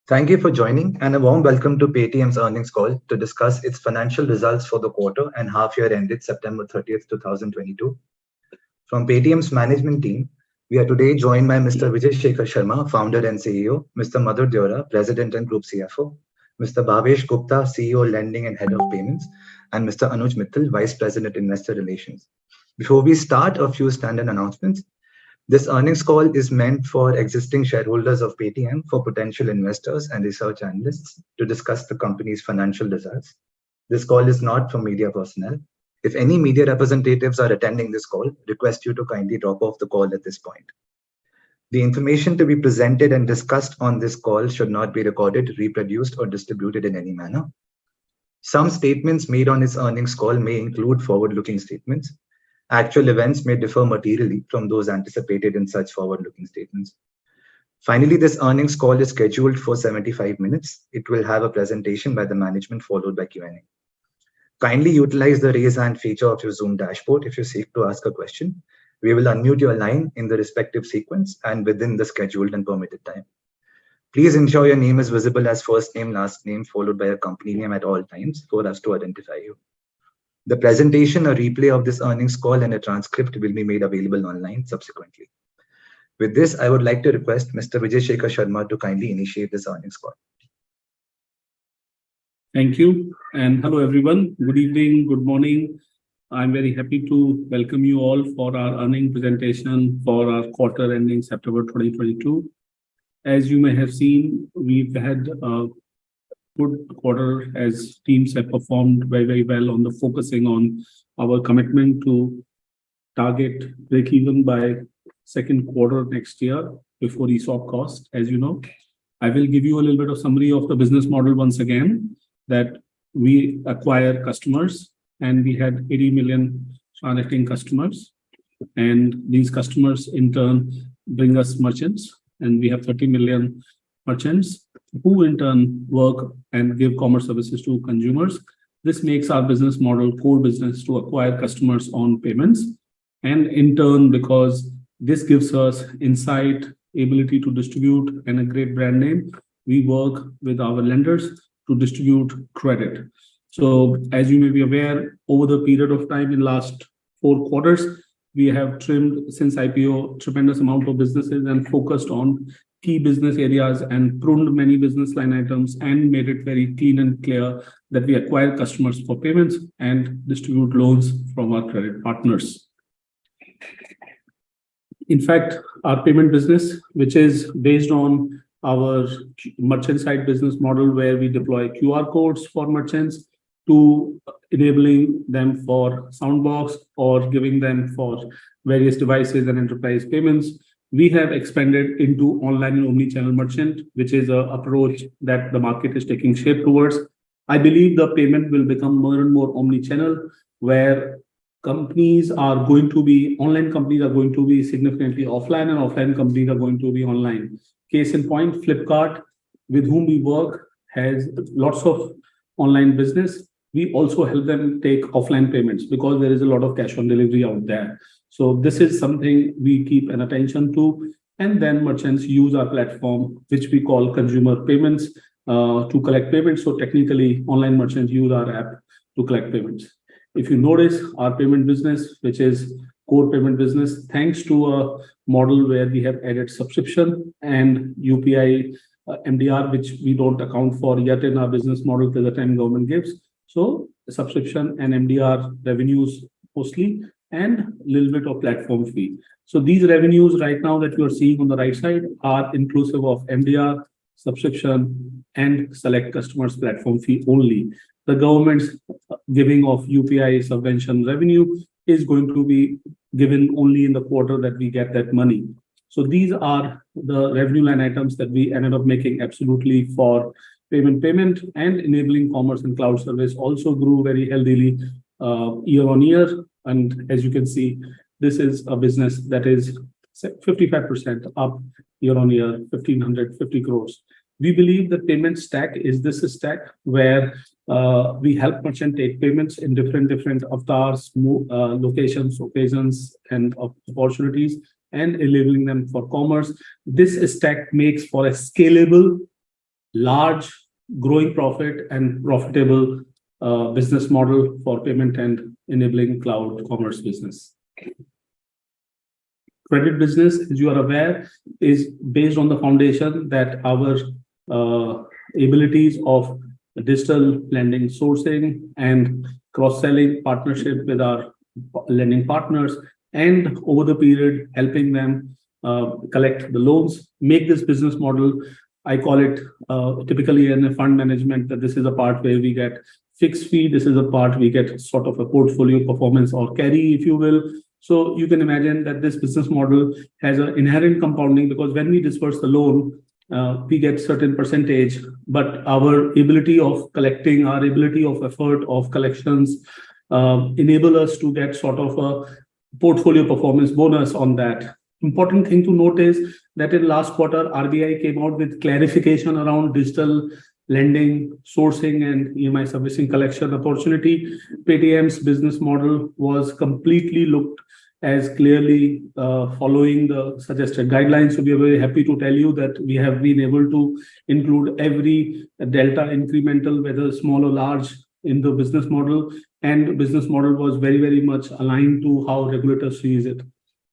Thank you for joining and a warm welcome to Paytm's earnings call to discuss its financial results for the quarter and half year ended September 30th, 2022. From Paytm's management team, we are today joined by Mr. Vijay Shekhar Sharma, founder and CEO, Mr. Madhur Deora, president and group CFO, Mr. Bhavesh Gupta, CEO lending and head of payments, and Mr. Anuj Mittal, vice president investor relations. Before we start, a few standard announcements. This earnings call is meant for existing shareholders of Paytm, for potential investors and research analysts to discuss the company's financial results. This call is not for media personnel. If any media representatives are attending this call, request you to kindly drop off the call at this point. The information to be presented and discussed on this call should not be recorded, reproduced, or distributed in any manner. Some statements made on this earnings call may include forward-looking statements. Actual events may differ materially from those anticipated in such forward-looking statements. Finally, this earnings call is scheduled for 75 minutes. It will have a presentation by the management followed by Q&A. Kindly utilize the raise hand feature of your Zoom dashboard if you seek to ask a question. We will unmute your line in the respective sequence and within the scheduled and permitted time. Please ensure your name is visible as first name, last name, followed by a company name at all times for us to identify you. The presentation, a replay of this earnings call, and a transcript will be made available online subsequently. With this, I would like to request Mr. Vijay Shekhar Sharma to kindly initiate this earnings call. Thank you, and hello everyone. Good evening, good morning. I'm very happy to welcome you all for our earnings presentation for our quarter ending September 2022. As you may have seen, we've had a good quarter as teams have performed very well on the focusing on our commitment to target break even by second quarter next year before ESOP cost. As you know, I will give you a little bit of summary of the business model once again, that we acquire customers and we had 80 million transacting customers, and these customers in turn bring us merchants, and we have 30 million merchants who in turn work and give commerce services to consumers. This makes our business model core business to acquire customers on payments, and in turn, because this gives us insight, ability to distribute, and a great brand name, we work with our lenders to distribute credit. So as you may be aware, over the period of time in last 4 quarters, we have trimmed since IPO tremendous amount of businesses and focused on key business areas and pruned many business line items and made it very clean and clear that we acquire customers for payments and distribute loans from our credit partners. In fact, our payment business, which is based on our merchant side business model, where we deploy QR codes for merchants to enabling them for Soundbox or giving them for various devices and enterprise payments, we have expanded into online and omni-channel merchant, which is an approach that the market is taking shape towards. I believe the payment will become more and more omni-channel, where companies are going to be, online companies are going to be significantly offline and offline companies are going to be online. Case in point, Flipkart, with whom we work, has lots of online business. We also help them take offline payments because there is a lot of cash on delivery out there. So this is something we keep an attention to. And then merchants use our platform, which we call consumer payments, to collect payments. So technically, online merchants use our app to collect payments. If you notice, our payment business, which is core payment business, thanks to a model where we have added subscription and UPI MDR, which we don't account for yet in our business model till the time government gives. So subscription and MDR revenues mostly, and a little bit of platform fee. So these revenues right now that you are seeing on the right side are inclusive of MDR, subscription, and select customers platform fee only. The government's giving of UPI subvention revenue is going to be given only in the quarter that we get that money. So these are the revenue line items that we ended up making absolutely for payment, and enabling commerce and cloud service also grew very healthily year on year. And as you can see, this is a business that is 55% up year on year, 1,550 crores. We believe the payment stack is this stack where we help merchant take payments in different avatars, locations, occasions, and opportunities, and enabling them for commerce. This stack makes for a scalable, large, growing profit and profitable business model for payment and enabling cloud commerce business. Credit business, as you are aware, is based on the foundation that our abilities of digital lending sourcing and cross-selling partnership with our lending partners, and over the period helping them collect the loans, make this business model. I call it typically in a fund management that this is a part where we get fixed fee. This is a part we get sort of a portfolio performance or carry, if you will. So you can imagine that this business model has an inherent compounding, because when we disperse the loan, we get certain percentage, but our ability of collecting, our ability of effort of collections enable us to get sort of a portfolio performance bonus on that. Important thing to note is that in last quarter, RBI came out with clarification around digital lending, sourcing, and EMI servicing collection opportunity. Paytm's business model was completely looked as clearly following the suggested guidelines. So we are very happy to tell you that we have been able to include every delta incremental, whether small or large, in the business model, and business model was very much aligned to how regulators sees it.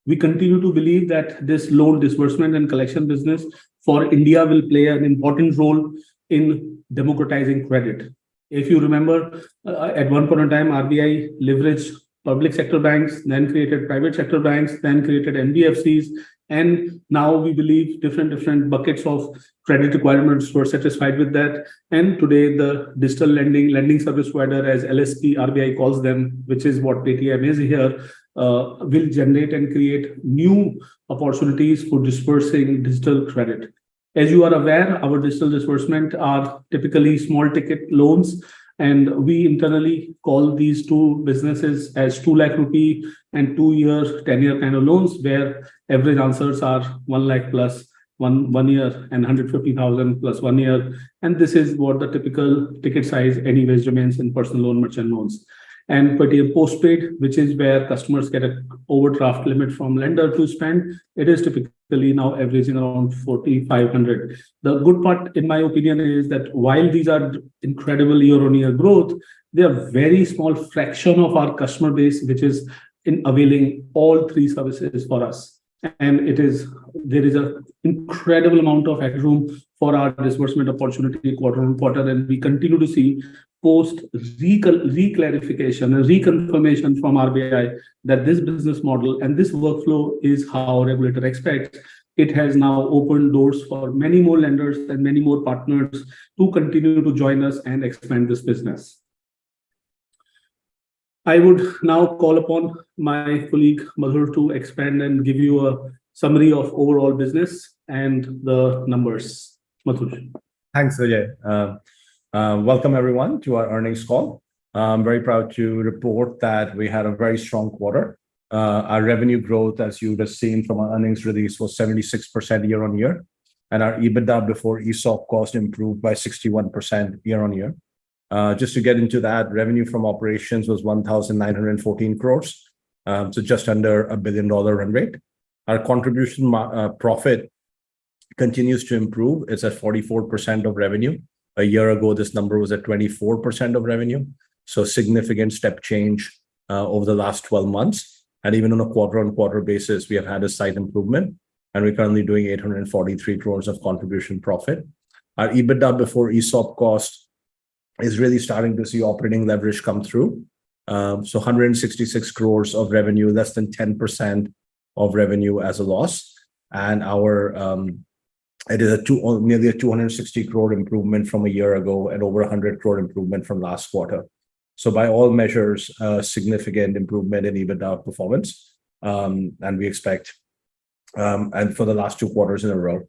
We continue to believe that this loan disbursement and collection business for India will play an important role in democratizing credit. If you remember, at one point in time, RBI leveraged public sector banks, then created private sector banks, then created NBFCs, and now we believe different buckets of credit requirements were satisfied with that. And today, the digital lending service provider, as LSP RBI calls them, which is what Paytm is here, will generate and create new opportunities for dispersing digital credit. As you are aware, our digital disbursement are typically small ticket loans, and we internally call these two businesses as 2 lakh rupee and 2 year, 10-year kind of loans, where average answers are 1 lakh plus one year and 150,000 plus 1 year. And this is what the typical ticket size anyways remains in personal loan merchant loans. And Paytm Postpaid, which is where customers get an overdraft limit from lender to spend, it is typically now averaging around 4,500. The good part, in my opinion, is that while these are incredible year-on-year growth, they are very small fraction of our customer base, which is in availing all three services for us. And there is an incredible amount of headroom for our disbursement opportunity quarter on quarter, and we continue to see post reclarification and reconfirmation from RBI that this business model and this workflow is how regulator expects. It has now opened doors for many more lenders and many more partners to continue to join us and expand this business. I would now call upon my colleague Madhur to expand and give you a summary of overall business and the numbers. Madhur. Thanks, Vijay. Welcome everyone to our earnings call. I'm very proud to report that we had a very strong quarter. Our revenue growth, as you would have seen from our earnings release, was 76% year on year, and our EBITDA before ESOP cost improved by 61% year on year. Just to get into that, revenue from operations was 1,914 crores, so just under $1 billion run rate. Our contribution profit continues to improve. It's at 44% of revenue. A year ago, this number was at 24% of revenue. So significant step change over the last 12 months. And even on a quarter-on-quarter basis, we have had a slight improvement. And we're currently doing 843 crores of contribution profit. Our EBITDA before ESOP cost is really starting to see operating leverage come through. So 166 crores of revenue, less than 10% of revenue as a loss. And it is nearly a 260 crore improvement from a year ago and over 100 crore improvement from last quarter. So by all measures, significant improvement in EBITDA performance. And we expect, and for the last 2 quarters in a row.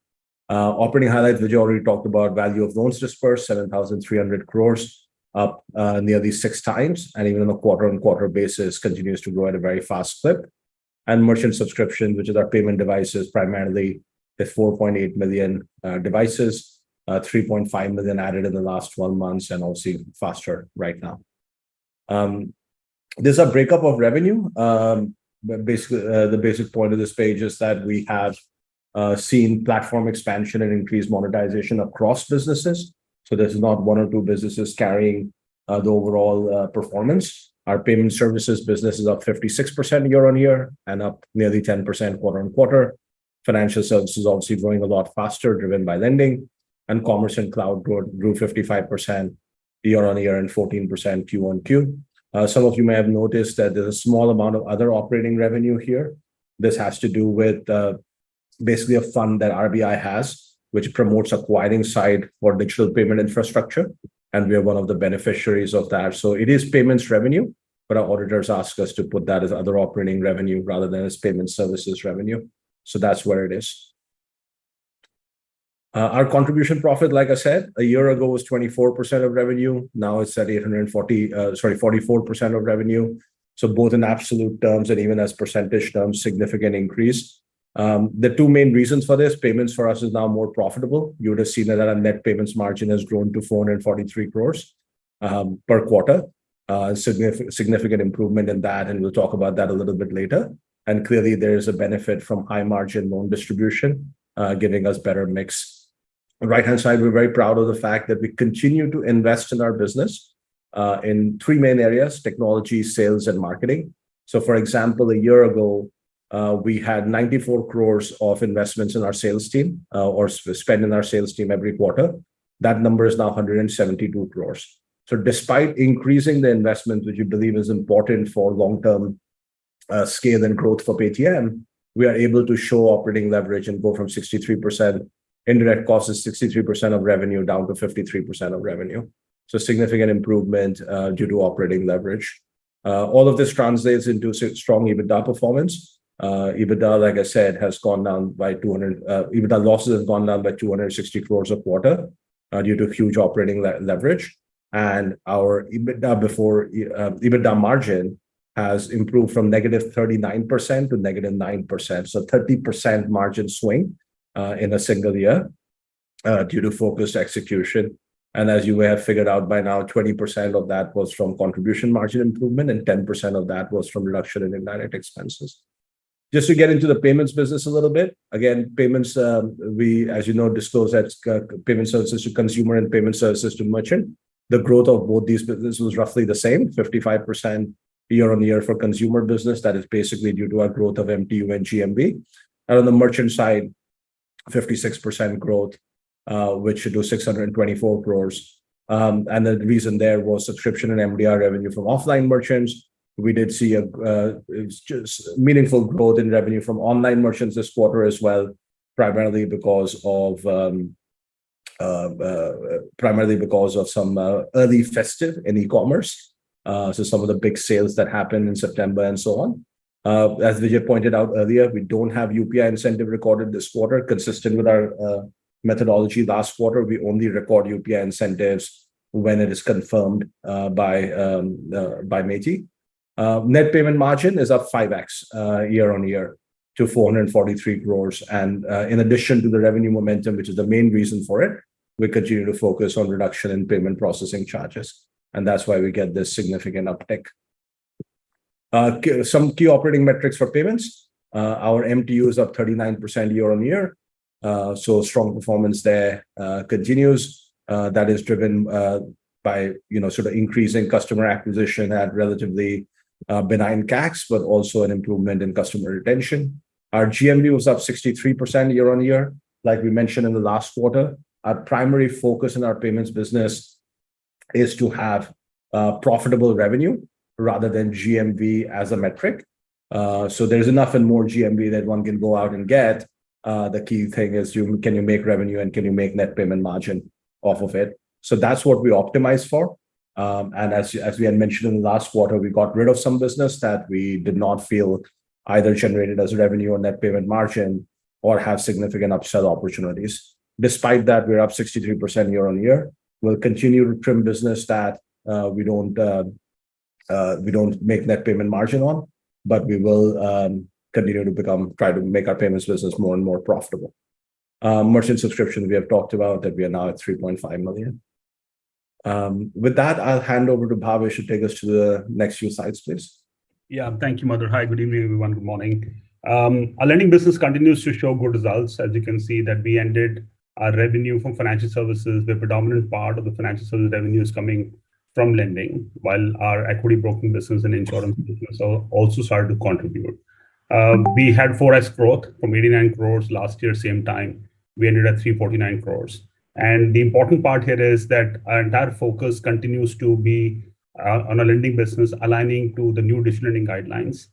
Operating highlights, which you already talked about, value of loans dispersed, 7,300 crores, up nearly 6 times, and even on a quarter-on-quarter basis, continues to grow at a very fast clip. And merchant subscription, which is our payment devices, primarily with 4.8 million devices, 3.5 million added in the last 12 months, and also faster right now. There's a breakup of revenue. Basically, the basic point of this page is that we have seen platform expansion and increased monetization across businesses. So there's not one or two businesses carrying the overall performance. Our payment services business is up 56% year on year and up nearly 10% quarter on quarter. Financial services obviously growing a lot faster, driven by lending, and commerce and cloud grew 55% year on year and 14% Q on Q. Some of you may have noticed that there's a small amount of other operating revenue here. This has to do with basically a fund that RBI has, which promotes acquiring side for digital payment infrastructure. And we are one of the beneficiaries of that. So it is payments revenue, but our auditors ask us to put that as other operating revenue rather than as payment services revenue. So that's where it is. Our contribution profit, like I said, a year ago was 24% of revenue. Now it's at 44% of revenue. So both in absolute terms and even as percentage terms, significant increase. The two main reasons for this: payments for us is now more profitable. You would have seen that our net payments margin has grown to 443 crores per quarter. Significant improvement in that, and we'll talk about that a little bit later. And clearly, there is a benefit from high margin loan distribution, giving us better mix. On the right-hand side, we're very proud of the fact that we continue to invest in our business in 3 main areas: technology, sales, and marketing. So, for example, a year ago, we had 94 crores of investments in our sales team or spend in our sales team every quarter. That number is now 172 crores. So despite increasing the investment, which we believe is important for long-term scale and growth for Paytm, we are able to show operating leverage and go from 63% indirect costs is 63% of revenue down to 53% of revenue. So significant improvement due to operating leverage. All of this translates into strong EBITDA performance. EBITDA, like I said, has gone down by EBITDA losses have gone down by 260 crores a quarter due to huge operating leverage. And our EBITDA margin has improved from negative 39% to negative 9%. So 30% margin swing in a single year due to focused execution. And as you may have figured out by now, 20% of that was from contribution margin improvement and 10% of that was from reduction in indirect expenses. Just to get into the payments business a little bit, again, payments, we, as you know, disclose that payment services to consumer and payment services to merchant. The growth of both these businesses was roughly the same, 55% year on year for consumer business. That is basically due to our growth of MTU and GMV. And on the merchant side, 56% growth, which should do 624 crores. And the reason there was subscription and MDR revenue from offline merchants. We did see a just meaningful growth in revenue from online merchants this quarter as well, primarily because of some early festive in e-commerce. So some of the big sales that happened in September and so on. As Vijay pointed out earlier, we don't have UPI incentive recorded this quarter, consistent with our methodology. Last quarter, we only record UPI incentives when it is confirmed by MeitY. Net payment margin is up 5x year on year to 443 crores. And in addition to the revenue momentum, which is the main reason for it, we continue to focus on reduction in payment processing charges. And that's why we get this significant uptick. Some key operating metrics for payments. Our MTU is up 39% year on year. So strong performance there continues. That is driven by sort of increasing customer acquisition at relatively benign CACs, but also an improvement in customer retention. Our GMV was up 63% year on year. Like we mentioned in the last quarter, our primary focus in our payments business is to have profitable revenue rather than GMV as a metric. So there's enough and more GMV that one can go out and get. The key thing is can you make revenue and can you make net payment margin off of it? So that's what we optimize for. And as we had mentioned in the last quarter, we got rid of some business that we did not feel either generated as revenue or net payment margin or have significant upsell opportunities. Despite that, we're up 63% year on year. We'll continue to trim business that we don't make net payment margin on, but we will continue to try to make our payments business more and more profitable. Merchant subscriptions, we have talked about that we are now at 3.5 million. With that, I'll hand over to Bhavesh to take us to the next few slides, please. Yeah, thank you, Madhur. Hi, good evening, everyone. Good morning. Our lending business continues to show good results. As you can see, that we ended our revenue from financial services. The predominant part of the financial service revenue is coming from lending, while our equity broking business and insurance business also started to contribute. We had 4x growth from 89 crores last year, same time. We ended at 349 crores. And the important part here is that our entire focus continues to be on a lending business aligning to the new digital lending guidelines.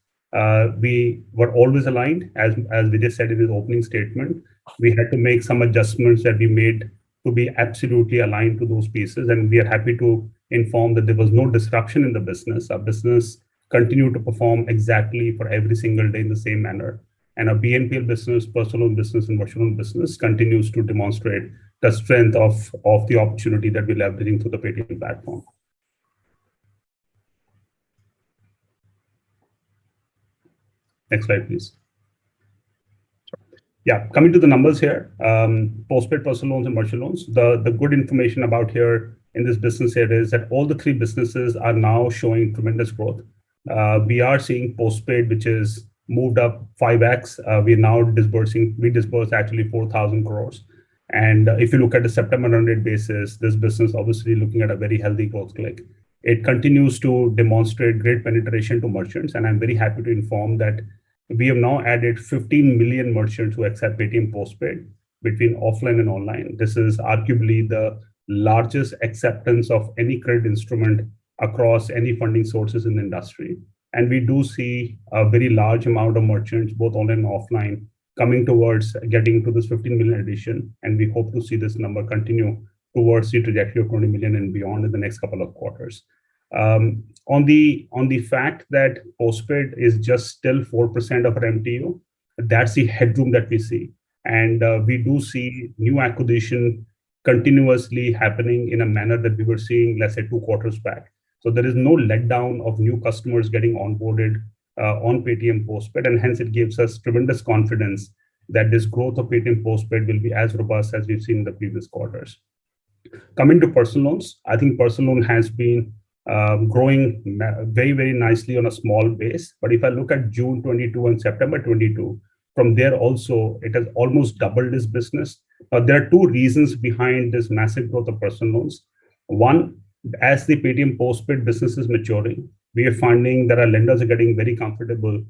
We were always aligned, as Vijay said in his opening statement. We had to make some adjustments that we made to be absolutely aligned to those pieces. And we are happy to inform that there was no disruption in the business. Our business continued to perform exactly for every single day in the same manner. And our BNPL business, personal loan business, and merchant loan business continues to demonstrate the strength of the opportunity that we're leveraging through the Paytm platform. Next slide, please. Yeah, coming to the numbers here, postpaid personal loans and merchant loans. The good information about here in this business here is that all the three businesses are now showing tremendous growth. We are seeing postpaid, which is moved up 5x. We are now disbursed actually 4,000 crores. And if you look at the September run rate basis, this business obviously looking at a very healthy growth click. It continues to demonstrate great penetration to merchants. And I'm very happy to inform that we have now added 15 million merchants who accept Paytm Postpaid between offline and online. This is arguably the largest acceptance of any credit instrument across any funding sources in the industry. And we do see a very large amount of merchants, both online and offline, coming towards getting to this 15 million addition. And we hope to see this number continue towards the trajectory of 20 million and beyond in the next couple of quarters. On the fact that postpaid is just still 4% of our MTU, that's the headroom that we see. And we do see new acquisition continuously happening in a manner that we were seeing, let's say, 2 quarters back. So there is no letdown of new customers getting onboarded on Paytm Postpaid, and hence it gives us tremendous confidence that this growth of Paytm Postpaid will be as robust as we've seen in the previous quarters. Coming to personal loans, I think personal loan has been growing very, very nicely on a small base. But if I look at June 22 and September 22, from there also, it has almost doubled this business. There are 2 reasons behind this massive growth of personal loans. One, as the Paytm Postpaid business is maturing, we are finding that our lenders are getting very comfortable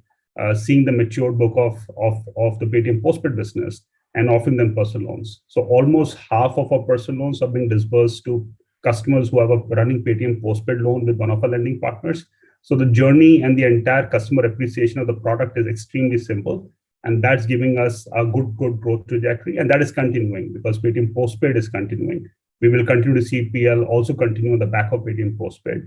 seeing the matured book of the Paytm Postpaid business and offering them personal loans. So almost half of our personal loans are being disbursed to customers who have a running Paytm Postpaid loan with one of our lending partners. So the journey and the entire customer appreciation of the product is extremely simple. And that's giving us a good growth trajectory. And that is continuing because Paytm Postpaid is continuing. We will continue to see PL also continue on the back of Paytm Postpaid.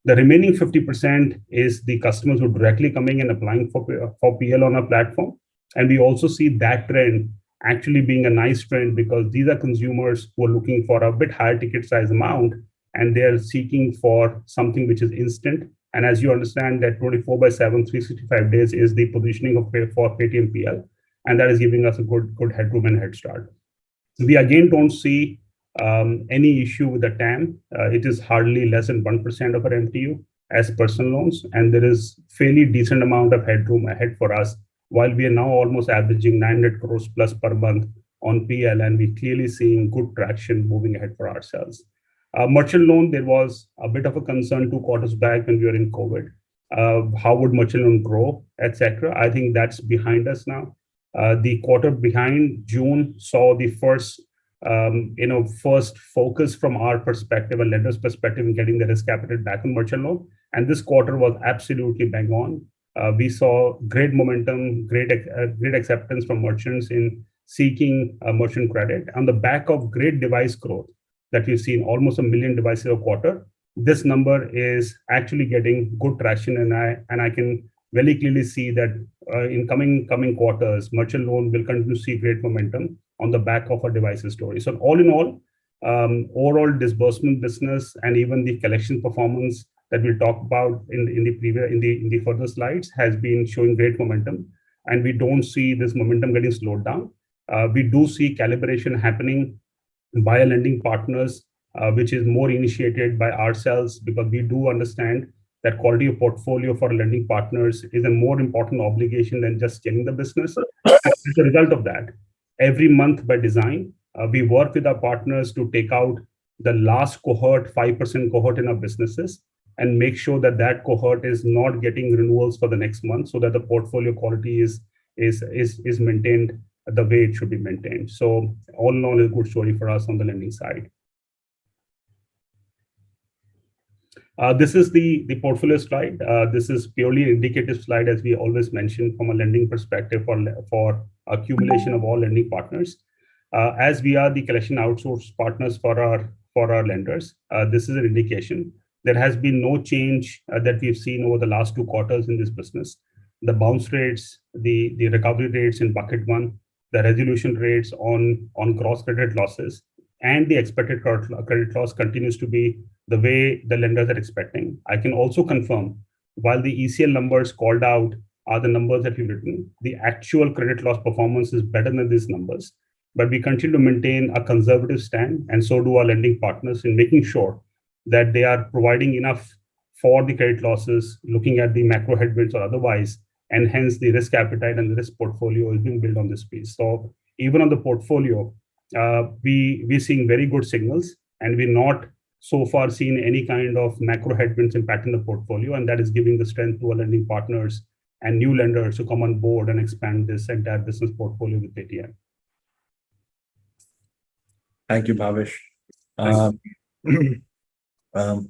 The remaining 50% is the customers who are directly coming and applying for PL on our platform. And we also see that trend actually being a nice trend because these are consumers who are looking for a bit higher ticket size amount and they are seeking for something which is instant. And as you understand that 24/7, 365 days is the positioning for Paytm PL. And that is giving us a good headroom and head start. We again don't see any issue with the TAM. It is hardly less than 1% of our MTU as personal loans. And there is fairly decent amount of headroom ahead for us while we are now almost averaging 900 crores plus per month on PL. And we're clearly seeing good traction moving ahead for ourselves. Merchant loan, there was a bit of a concern 2 quarters back when we were in COVID. How would merchant loan grow, etc. I think that's behind us now. The quarter behind June saw the first focus from our perspective and lenders' perspective in getting the risk capital back on merchant loan. And this quarter was absolutely bang on. We saw great momentum, great acceptance from merchants in seeking merchant credit. On the back of great device growth that we've seen, almost 1 million devices a quarter, this number is actually getting good traction. And I can very clearly see that in coming quarters, merchant loan will continue to see great momentum on the back of our devices story. So all in all, overall disbursement business and even the collection performance that we'll talk about in the further slides has been showing great momentum, and we don't see this momentum getting slowed down. We do see calibration happening by our lending partners, which is more initiated by ourselves, because we do understand that quality of portfolio for lending partners is a more important obligation than just scaling the business. As a result of that, every month by design, we work with our partners to take out the last cohort, 5% cohort in our businesses, and make sure that that cohort is not getting renewals for the next month, so that the portfolio quality is maintained the way it should be maintained. So all in all, is a good story for us on the lending side. This is the portfolio slide. This is purely an indicative slide, as we always mention from a lending perspective for accumulation of all lending partners. As we are the collection outsource partners for our lenders, this is an indication. There has been no change that we've seen over the last 2 quarters in this business. The bounce rates, the recovery rates in bucket 1, the resolution rates on gross credit losses, and the expected credit loss continues to be the way the lenders are expecting. I can also confirm, while the ECL numbers called out are the numbers that we've written, the actual credit loss performance is better than these numbers. But we continue to maintain a conservative stand, and so do our lending partners, in making sure that they are providing enough for the credit losses, looking at the macro headwinds or otherwise, and hence the risk appetite and the risk portfolio is being built on this piece. So even on the portfolio, we're seeing very good signals, and we're not so far seen any kind of macro headwinds impacting the portfolio, and that is giving the strength to our lending partners and new lenders to come on board and expand this entire business portfolio with Paytm. Thank you, Bhavish.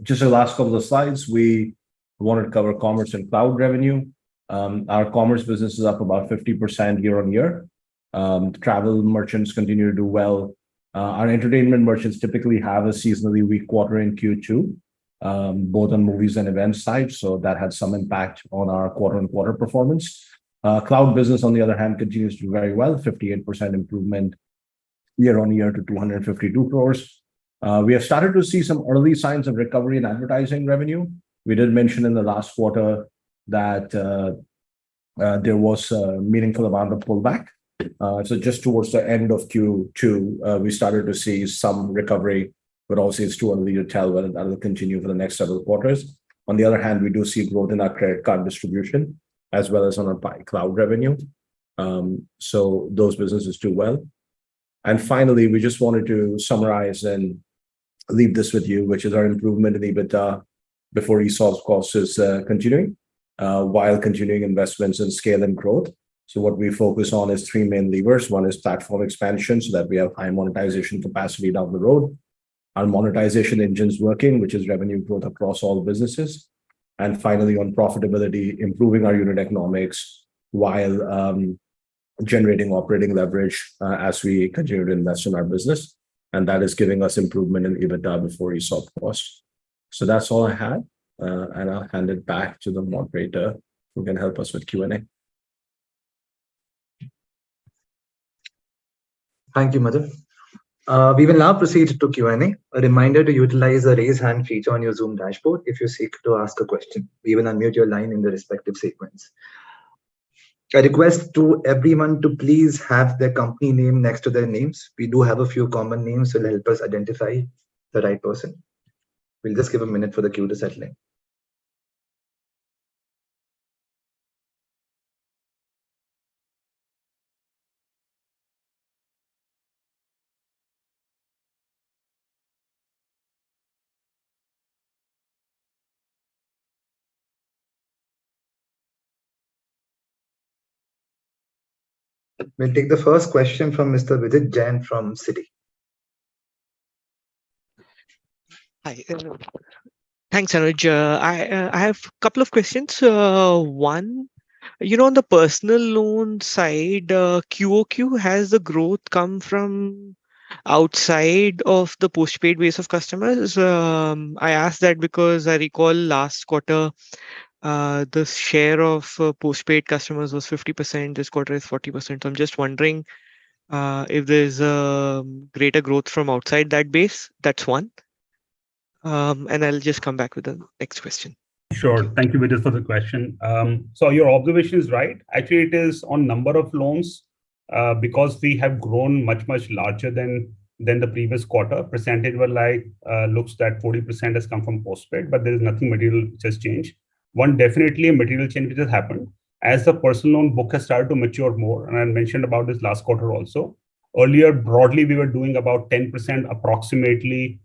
Just the last couple of slides, we wanted to cover commerce and cloud revenue. Our commerce business is up about 50% year on year. Travel merchants continue to do well. Our entertainment merchants typically have a seasonally weak quarter in Q2, both on movies and events side. So that had some impact on our quarter-on-quarter performance. Cloud business, on the other hand, continues to do very well, 58% improvement year on year to 252 crores. We have started to see some early signs of recovery in advertising revenue. We did mention in the last quarter that there was a meaningful amount of pullback. So just towards the end of Q2, we started to see some recovery, but also it's too early to tell whether that will continue for the next several quarters. On the other hand, we do see growth in our credit card distribution, as well as on our cloud revenue. So those businesses do well. And finally, we just wanted to summarize and leave this with you, which is our improvement in EBITDA before ESOP costs is continuing, while continuing investments in scale and growth. So what we focus on is 3 main levers. One is platform expansion, so that we have high monetization capacity down the road. Our monetization engine's working, which is revenue growth across all businesses. And finally, on profitability, improving our unit economics while generating operating leverage as we continue to invest in our business. And that is giving us improvement in EBITDA before ESOP costs. So that's all I had. And I'll hand it back to the moderator who can help us with Q&A. Thank you, Madhu. We will now proceed to Q&A. A reminder to utilize the raise hand feature on your Zoom dashboard if you seek to ask a question. We will unmute your line in the respective sequence. A request to everyone to please have their company name next to their names. We do have a few common names, so it'll help us identify the right person. We'll just give a minute for the queue to settle in. We'll take the first question from Mr. Vidit Jain from Citi. Hi. Thanks, Anuj. I have a couple of questions. One, on the personal loan side, QOQ, has the growth come from outside of the postpaid base of customers? I asked that because I recall last quarter, the share of postpaid customers was 50%. This quarter is 40%. So I'm just wondering If there's greater growth from outside that base, that's one. And I'll just come back with the next question. Sure. Thank you, Vijay, for the question. So your observation is right. Actually, it is on number of loans because we have grown much larger than the previous quarter. Percentage were like looks that 40% has come from postpaid, but there is nothing material which has changed. One definitely a material change which has happened as the personal loan book has started to mature more, and I mentioned about this last quarter also. Earlier, broadly, we were doing about 10% approximately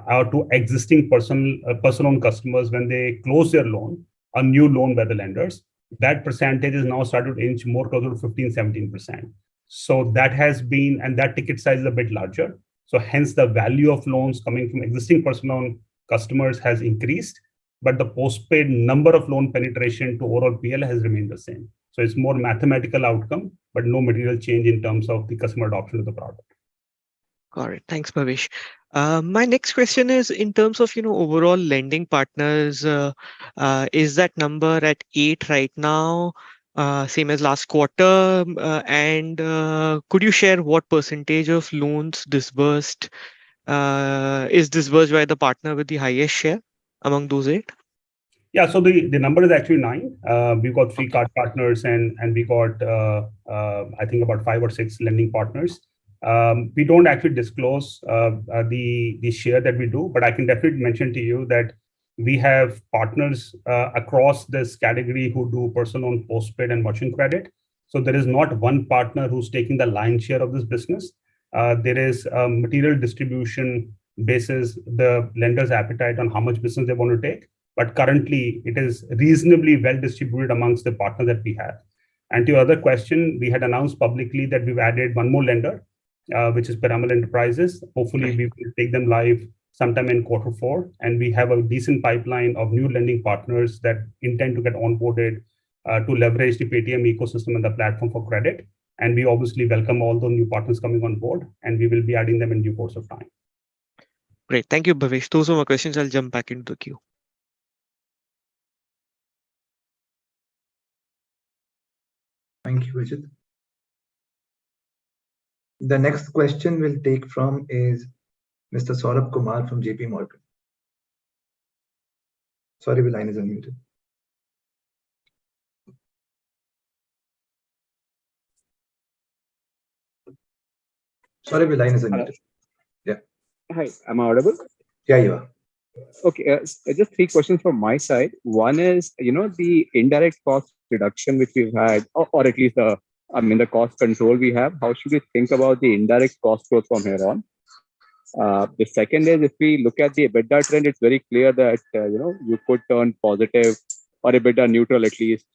to existing personal loan customers when they close their loan, a new loan by the lenders. That percentage is now started to inch more closer to 15-17%. So that has been, and that ticket size is a bit larger. So hence the value of loans coming from existing personal loan customers has increased, but the postpaid number of loan penetration to overall PL has remained the same. So it's more mathematical outcome, but no material change in terms of the customer adoption of the product. Got it. Thanks, Bhavesh. My next question is in terms of overall lending partners. Is that number at 8 right now, same as last quarter? And could you share what percentage of loans disbursed is disbursed by the partner with the highest share among those 8? Yeah, so the number is actually 9. We've got 3 card partners and we got I think about 5 or 6 lending partners. We don't actually disclose the share that we do, but I can definitely mention to you that we have partners across this category who do personal loan, postpaid, and merchant credit. So there is not one partner who's taking the lion's share of this business. There is a material distribution basis, the lender's appetite on how much business they want to take. But currently, it is reasonably well distributed amongst the partners that we have. And to your other question, we had announced publicly that we've added one more lender, which is Piramal Enterprises. Hopefully, we will take them live sometime in Q4. And we have a decent pipeline of new lending partners that intend to get onboarded to leverage the Paytm ecosystem and the platform for credit. And we obviously welcome all the new partners coming on board, and we will be adding them in due course of time. Great. Thank you, Bhavesh. Those are my questions. I'll jump back into the queue. Thank you, Vijay. The next question we'll take from is Mr. Saurabh Kumar from JP Morgan. Sorry, the line is unmuted. Sorry, the line is unmuted. Yeah. Hi, am I audible? Yeah, you are. Okay, just 3 questions from my side. One is, the indirect cost reduction which we've had, or at least the cost control we have. How should we think about the indirect cost growth from here on? The second is, if we look at the EBITDA trend, it's very clear that you could turn positive or EBITDA neutral at least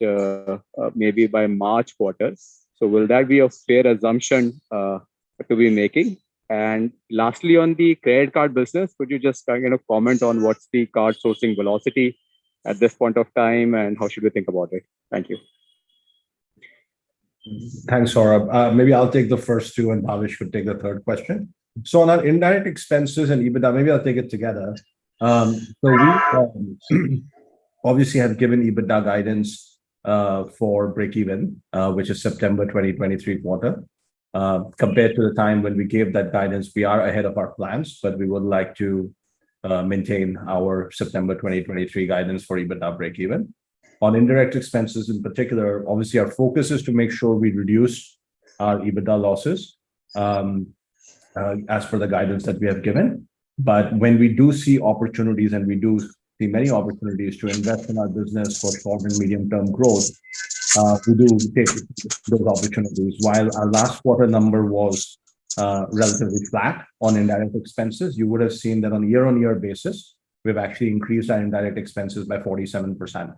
maybe by March quarter. So will that be a fair assumption to be making? And lastly, on the credit card business, could you just comment on what's the card sourcing velocity at this point of time, and how should we think about it? Thank you. Thanks, Saurabh. Maybe I'll take the first 2, and Bhavesh could take the third question. So on our indirect expenses and EBITDA, maybe I'll take it together. So we obviously have given EBITDA guidance for break-even, which is September 2023 quarter. Compared to the time when we gave that guidance, we are ahead of our plans, but we would like to maintain our September 2023 guidance for EBITDA break-even. On indirect expenses in particular, obviously our focus is to make sure we reduce our EBITDA losses as per the guidance that we have given. But when we do see opportunities, and we do see many opportunities to invest in our business for short and medium-term growth, we do take those opportunities. While our last quarter number was relatively flat on indirect expenses, you would have seen that on a year-on-year basis, we've actually increased our indirect expenses by 47%.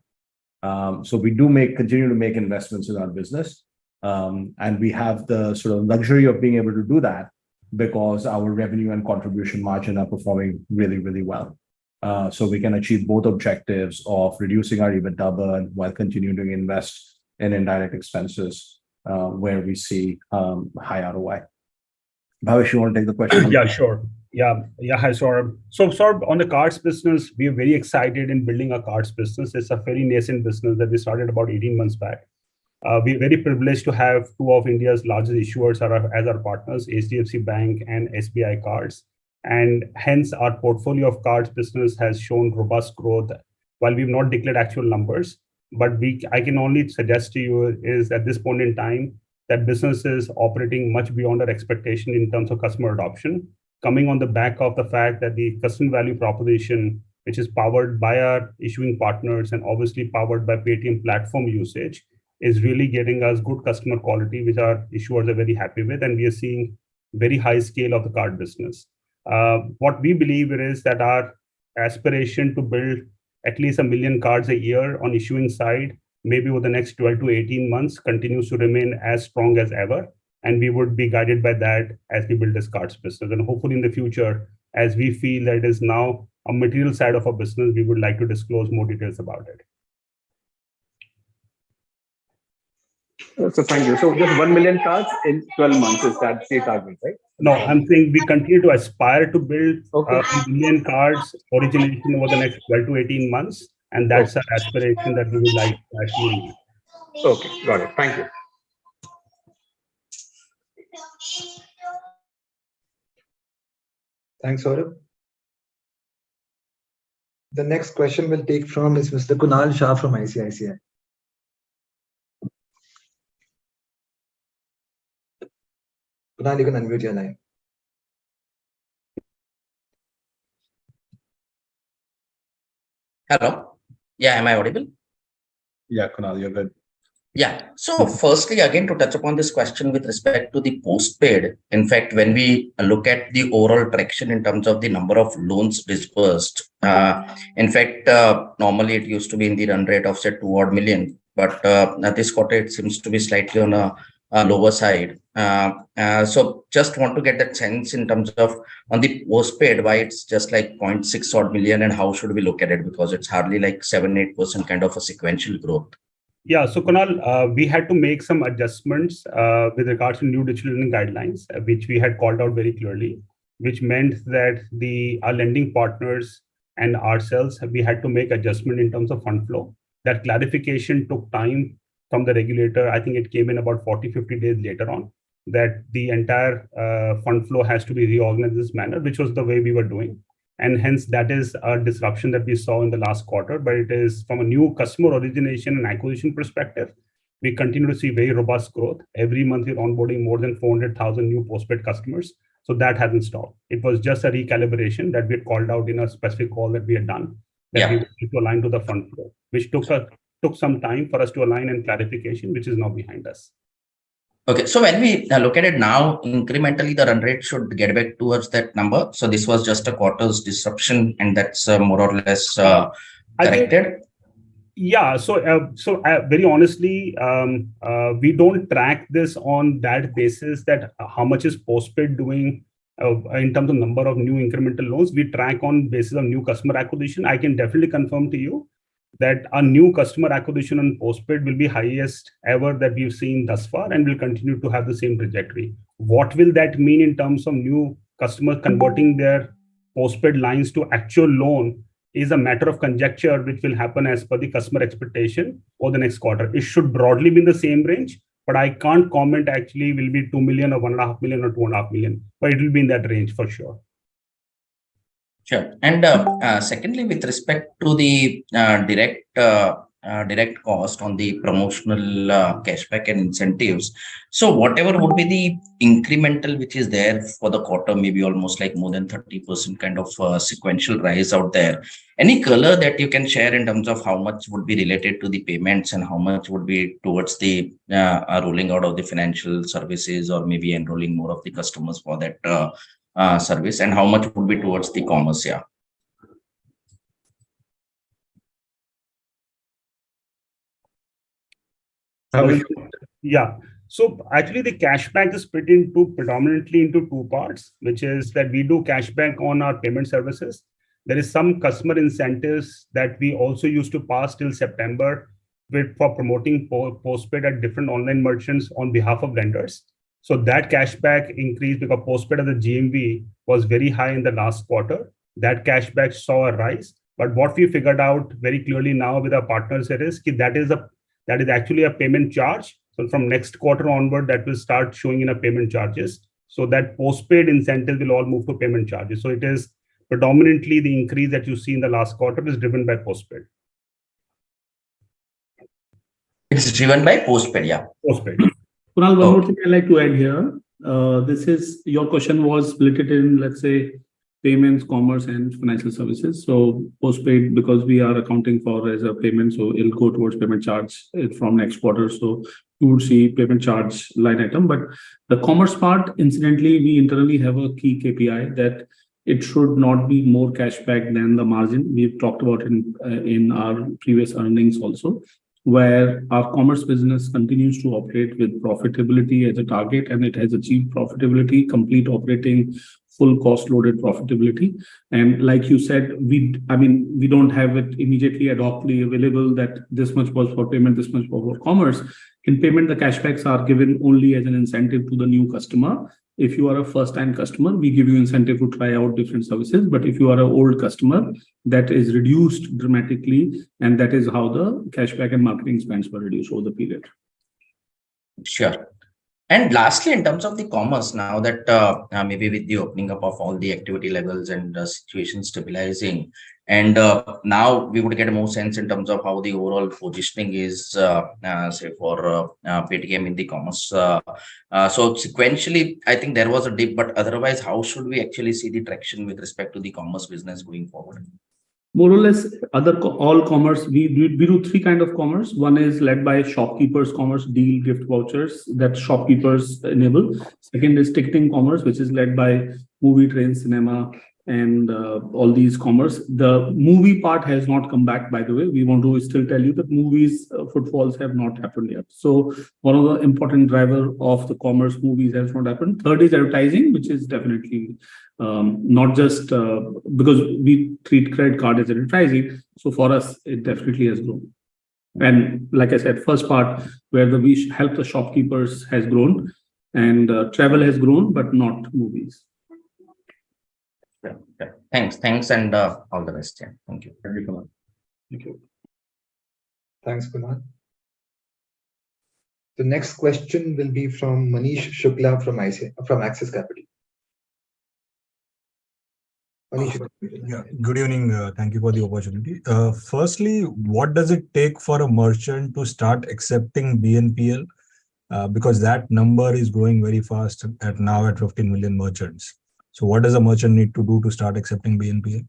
So we do continue to make investments in our business, and we have the sort of luxury of being able to do that because our revenue and contribution margin are performing really, really well. So we can achieve both objectives of reducing our EBITDA burn while continuing to invest in indirect expenses where we see high ROI. Bhavesh, you want to take the question? Yeah, sure. Yeah, hi, Saurabh. So, Saurabh, on the cards business, we are very excited in building a cards business. It's a very nascent business that we started about 18 months back. We're very privileged to have two of India's largest issuers as our partners, HDFC Bank and SBI Cards. And hence our portfolio of cards business has shown robust growth. While we've not declared actual numbers, but I can only suggest to you is at this point in time that business is operating much beyond our expectation in terms of customer adoption, coming on the back of the fact that the customer value proposition, which is powered by our issuing partners and obviously powered by Paytm platform usage, is really getting us good customer quality, which our issuers are very happy with, and we are seeing very high scale of the card business. What we believe is that our aspiration to build at least 1 million cards a year on issuing side, maybe over the next 12 to 18 months, continues to remain as strong as ever. And we would be guided by that as we build this cards business. And hopefully in the future, as we feel that it is now a material side of our business, we would like to disclose more details about it. So thank you. So just 1 million cards in 12 months is that the target, right? No, I'm saying we continue to aspire to build 1 million cards origination over the next 12 to 18 months. And that's our aspiration that we would like to actually. Okay, got it. Thank you. Thanks, Saurabh. The next question we'll take from is Mr. Kunal Shah from ICICI. Kunal, you can unmute your line. Hello. Yeah, am I audible? Yeah, Kunal, you're good. Yeah. So firstly, again, to touch upon this question with respect to the postpaid, in fact, when we look at the overall traction in terms of the number of loans disbursed, in fact, normally it used to be in the run rate of say 2 odd million, but this quarter it seems to be slightly on a lower side. So just want to get that sense in terms of on the postpaid, why it's just like 0.6 odd million and how should we look at it? Because it's hardly like 7-8% kind of a sequential growth. Yeah, so Kunal, we had to make some adjustments with regards to new digital lending guidelines, which we had called out very clearly, which meant that our lending partners and ourselves, we had to make adjustment in terms of fund flow. That clarification took time from the regulator. I think it came in about 40-50 days later on, that the entire fund flow has to be reorganized in this manner, which was the way we were doing. And hence that is a disruption that we saw in the last quarter, but it is from a new customer origination and acquisition perspective, we continue to see very robust growth. Every month we're onboarding more than 400,000 new postpaid customers. So that hasn't stopped. It was just a recalibration that we had called out in a specific call that we had done, that we wanted to align to the fund flow, which took some time for us to align and clarification, which is now behind us. Okay, so when we look at it now, incrementally, the run rate should get back towards that number. So this was just a quarter's disruption, and that's more or less corrected. Yeah, so very honestly, we don't track this on that basis that how much is postpaid doing in terms of number of new incremental loans. We track on basis of new customer acquisition. I can definitely confirm to you that our new customer acquisition on postpaid will be highest ever that we've seen thus far, and will continue to have the same trajectory. What will that mean in terms of new customers converting their postpaid lines to actual loan is a matter of conjecture, which will happen as per the customer expectation over the next quarter. It should broadly be in the same range, but I can't comment actually will be 2 million or 1.5 million or 2.5 million, but it will be in that range for sure. Sure. And secondly, with respect to the direct cost on the promotional cashback and incentives, so whatever would be the incremental which is there for the quarter, maybe almost like more than 30% kind of sequential rise out there. Any color that you can share in terms of how much would be related to the payments and how much would be towards the rolling out of the financial services, or maybe enrolling more of the customers for that service, and how much would be towards the commerce? Yeah. So actually the cashback is split into predominantly into two parts, which is that we do cashback on our payment services. There is some customer incentives that we also used to pass till September for promoting postpaid at different online merchants on behalf of lenders. So that cashback increased because postpaid as a GMV was very high in the last quarter. That cashback saw a rise. But what we figured out very clearly now with our partners here is that is a that is actually a payment charge. So from next quarter onward, that will start showing in a payment charges. So that postpaid incentive will all move to payment charges. So it is predominantly the increase that you see in the last quarter is driven by postpaid. It's driven by postpaid, yeah. Postpaid. Kunal, one more thing I'd like to add here. This is your question was split it in, let's say, payments, commerce, and financial services. So postpaid, because we are accounting for as a payment, so it'll go towards payment charge from next quarter. So you would see payment charge line item. But the commerce part, incidentally, we internally have a key KPI that it should not be more cashback than the margin. We've talked about it in our previous earnings also, where our commerce business continues to operate with profitability as a target, and it has achieved profitability, complete operating, full cost loaded profitability. And like you said, we don't have it immediately ad hocly available that this much was for payment, this much was for commerce. In payment, the cashbacks are given only as an incentive to the new customer. If you are a first-time customer, we give you incentive to try out different services. But if you are an old customer, that is reduced dramatically, and that is how the cashback and marketing spends were reduced over the period. Sure. And lastly, in terms of the commerce, now that maybe with the opening up of all the activity levels and situation stabilizing, and now we would get more sense in terms of how the overall positioning is, say for Paytm in the commerce. So sequentially, I think there was a dip, but otherwise, how should we actually see the traction with respect to the commerce business going forward? More or less, all commerce, we do three kinds of commerce. One is led by shopkeepers commerce, deal, gift vouchers that shopkeepers enable. Second is ticketing commerce, which is led by movie, train, cinema, and all these commerce. The movie part has not come back, by the way. We want to still tell you that movies footfalls have not happened yet. So one of the important driver of the commerce movies has not happened. Third is advertising, which is definitely not just because we treat credit card as advertising. So for us, it definitely has grown. And like I said, first part where we help the shopkeepers has grown, and travel has grown, but not movies. Yeah. Thanks, and all the best. Yeah. Thank you. Thank you. Thank you. Thanks, Kumar. The next question will be from Manish Shukla from Axis Capital. Yeah, good evening. Thank you for the opportunity. Firstly, what does it take for a merchant to start accepting BNPL? Because that number is growing very fast now at 15 million merchants. So what does a merchant need to do to start accepting BNPL?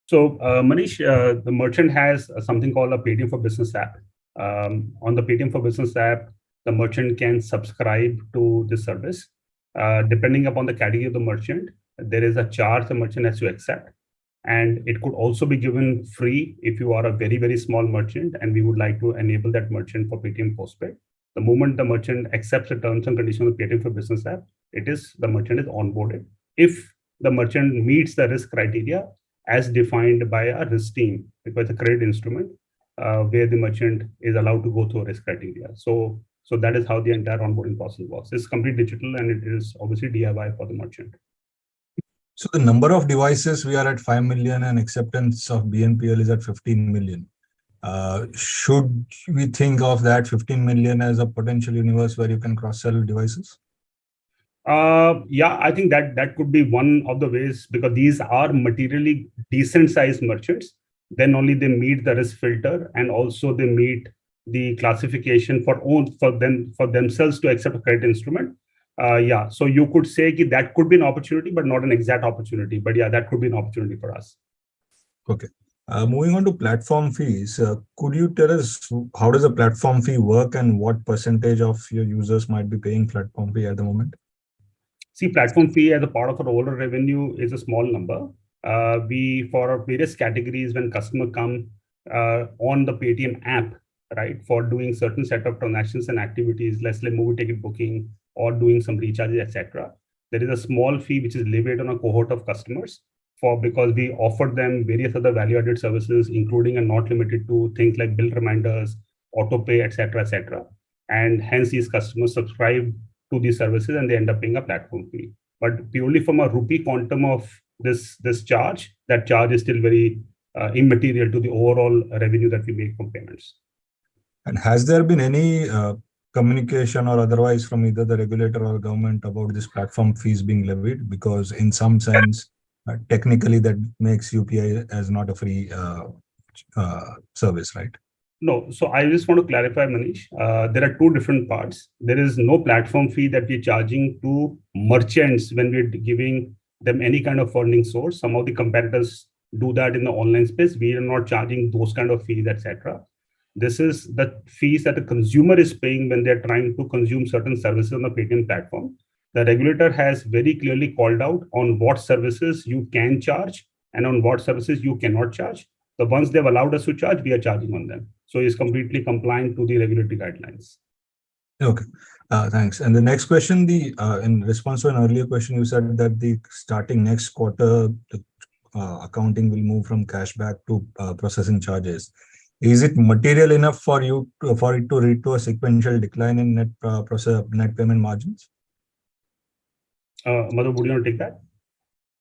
So Manish, the merchant has something called a Paytm for Business app. On the Paytm for Business app, the merchant can subscribe to this service. Depending upon the category of the merchant, there is a charge the merchant has to accept. And it could also be given free if you are a very, very small merchant and we would like to enable that merchant for Paytm Postpaid. The moment the merchant accepts the terms and conditions of the Paytm for Business app, the merchant is onboarded. If the merchant meets the risk criteria as defined by a risk team, because it's a credit instrument where the merchant is allowed to go through a risk criteria. So that is how the entire onboarding process works. It's completely digital and it is obviously DIY for the merchant. So the number of devices, we are at 5 million and acceptance of BNPL is at 15 million. Should we think of that 15 million as a potential universe where you can cross-sell devices? Yeah, I think that could be one of the ways, because these are materially decent sized merchants. Then only they meet the risk filter, and also they meet the classification for themselves to accept a credit instrument. Yeah, so you could say that could be an opportunity, but not an exact opportunity. But yeah, that could be an opportunity for us. Okay. Moving on to platform fees, could you tell us how does a platform fee work and what percentage of your users might be paying platform fee at the moment? See, platform fee as a part of our overall revenue is a small number. For our various categories, when customer come on the Paytm app, right, for doing certain set of transactions and activities, let's say movie ticket booking or doing some recharges, etc., there is a small fee which is levied on a cohort of customers because we offer them various other value-added services, including and not limited to things like bill reminders, auto pay, etc., etc. And hence these customers subscribe to these services and they end up paying a platform fee. But purely from a rupee quantum of this charge, that charge is still very immaterial to the overall revenue that we make from payments. And has there been any communication or otherwise from either the regulator or government about this platform fees being levied? Because in some sense, technically that makes UPI as not a free service, right? No, so I just want to clarify, Manish. There are two different parts. There is no platform fee that we're charging to merchants when we're giving them any kind of funding source. Some of the competitors do that in the online space. We are not charging those kind of fees, etc. This is the fees that the consumer is paying when they're trying to consume certain services on the Paytm platform. The regulator has very clearly called out on what services you can charge and on what services you cannot charge. The ones they've allowed us to charge, we are charging on them. So it's completely compliant to the regulatory guidelines. Okay, thanks. And the next question, in response to an earlier question, you said that the starting next quarter, the accounting will move from cashback to processing charges. Is it material enough for it to lead to a sequential decline in net payment margins? Madhu, would you want to take that?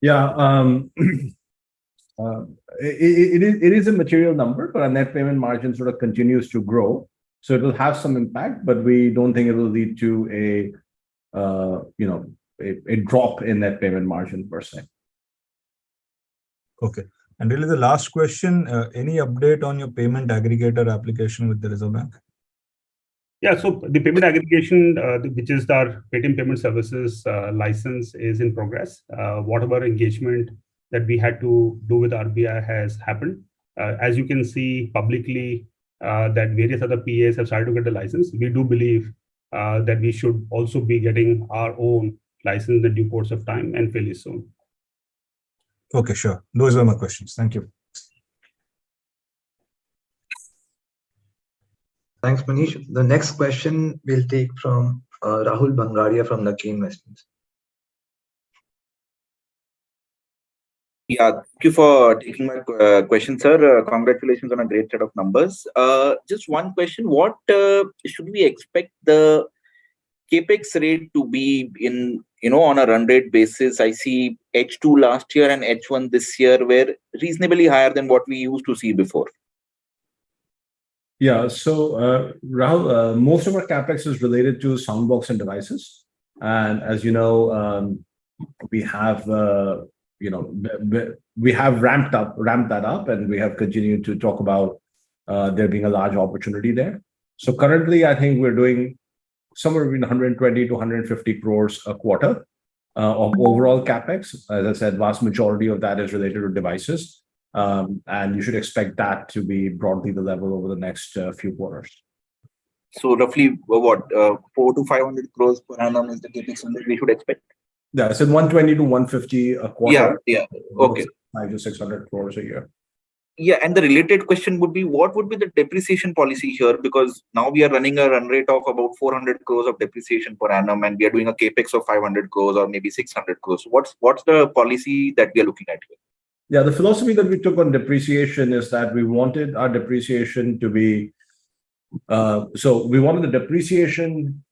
Yeah. It is a material number, but our net payment margin sort of continues to grow. So it will have some impact, but we don't think it will lead to a drop in net payment margin per se. Okay. And really the last question, any update on your payment aggregator application with the Reserve Bank? Yeah, so the payment aggregation, which is our Paytm Payment Services license, is in progress. Whatever engagement that we had to do with RBI has happened. As you can see publicly, that various other PAs have started to get the license. We do believe that we should also be getting our own license in the due course of time and fairly soon. Okay, sure. Those were my questions. Thank you. Thanks, Manish. The next question we'll take from Rahul Bangaria from Lucky Investments. Yeah, thank you for taking my question, sir. Congratulations on a great set of numbers. Just one question. What should we expect the CapEx rate to be in, on a run rate basis? I see H2 last year and H1 this year were reasonably higher than what we used to see before. Yeah, so Rahul, most of our CapEx is related to soundbox and devices. And as you know, we have we have ramped that up, and we have continued to talk about there being a large opportunity there. So currently, I think we're doing somewhere between 120 to 150 crores a quarter of overall CapEx. As I said, vast majority of that is related to devices. And you should expect that to be broadly the level over the next few quarters. So roughly what, 4 to 500 crores per annum is the CapEx that we should expect? Yeah, so 120 to 150 a quarter. Yeah, okay. 5 to 600 crores a year. Yeah, and the related question would be, what would be the depreciation policy here? Because now we are running a run rate of about 400 crores of depreciation per annum, and we are doing a CapEx of 500 crores or maybe 600 crores. What's the policy that we are looking at here? Yeah, the philosophy that we took on depreciation is that we wanted our depreciation to be, so we wanted the depreciation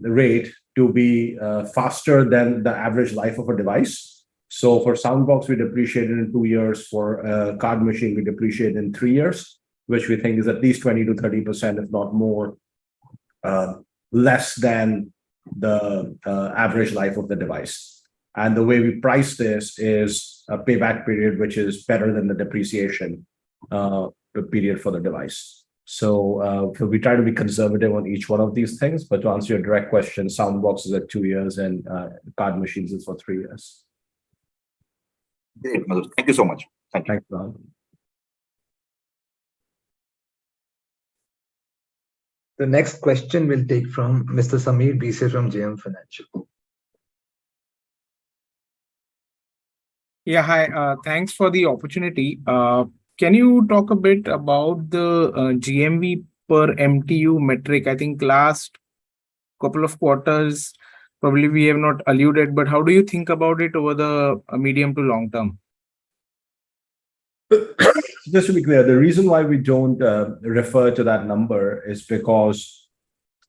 rate to be faster than the average life of a device. So for Soundbox, we depreciated in 2 years. For a card machine, we depreciate in 3 years, which we think is at least 20 to 30%, if not more, less than the average life of the device. And the way we price this is a payback period, which is better than the depreciation period for the device. So we try to be conservative on each one of these things. But to answer your direct question, Soundbox is at 2 years and card machines is for 3 years. Great, Madhu. Thank you so much. Thank you. Thanks, Rahul. The next question we'll take from Mr. Sameer Bhise from JM Financial. Yeah, hi. Thanks for the opportunity. Can you talk a bit about the GMV per MTU metric? I think last couple of quarters, probably we have not alluded, but how do you think about it over the medium to long term? Just to be clear, the reason why we don't refer to that number is because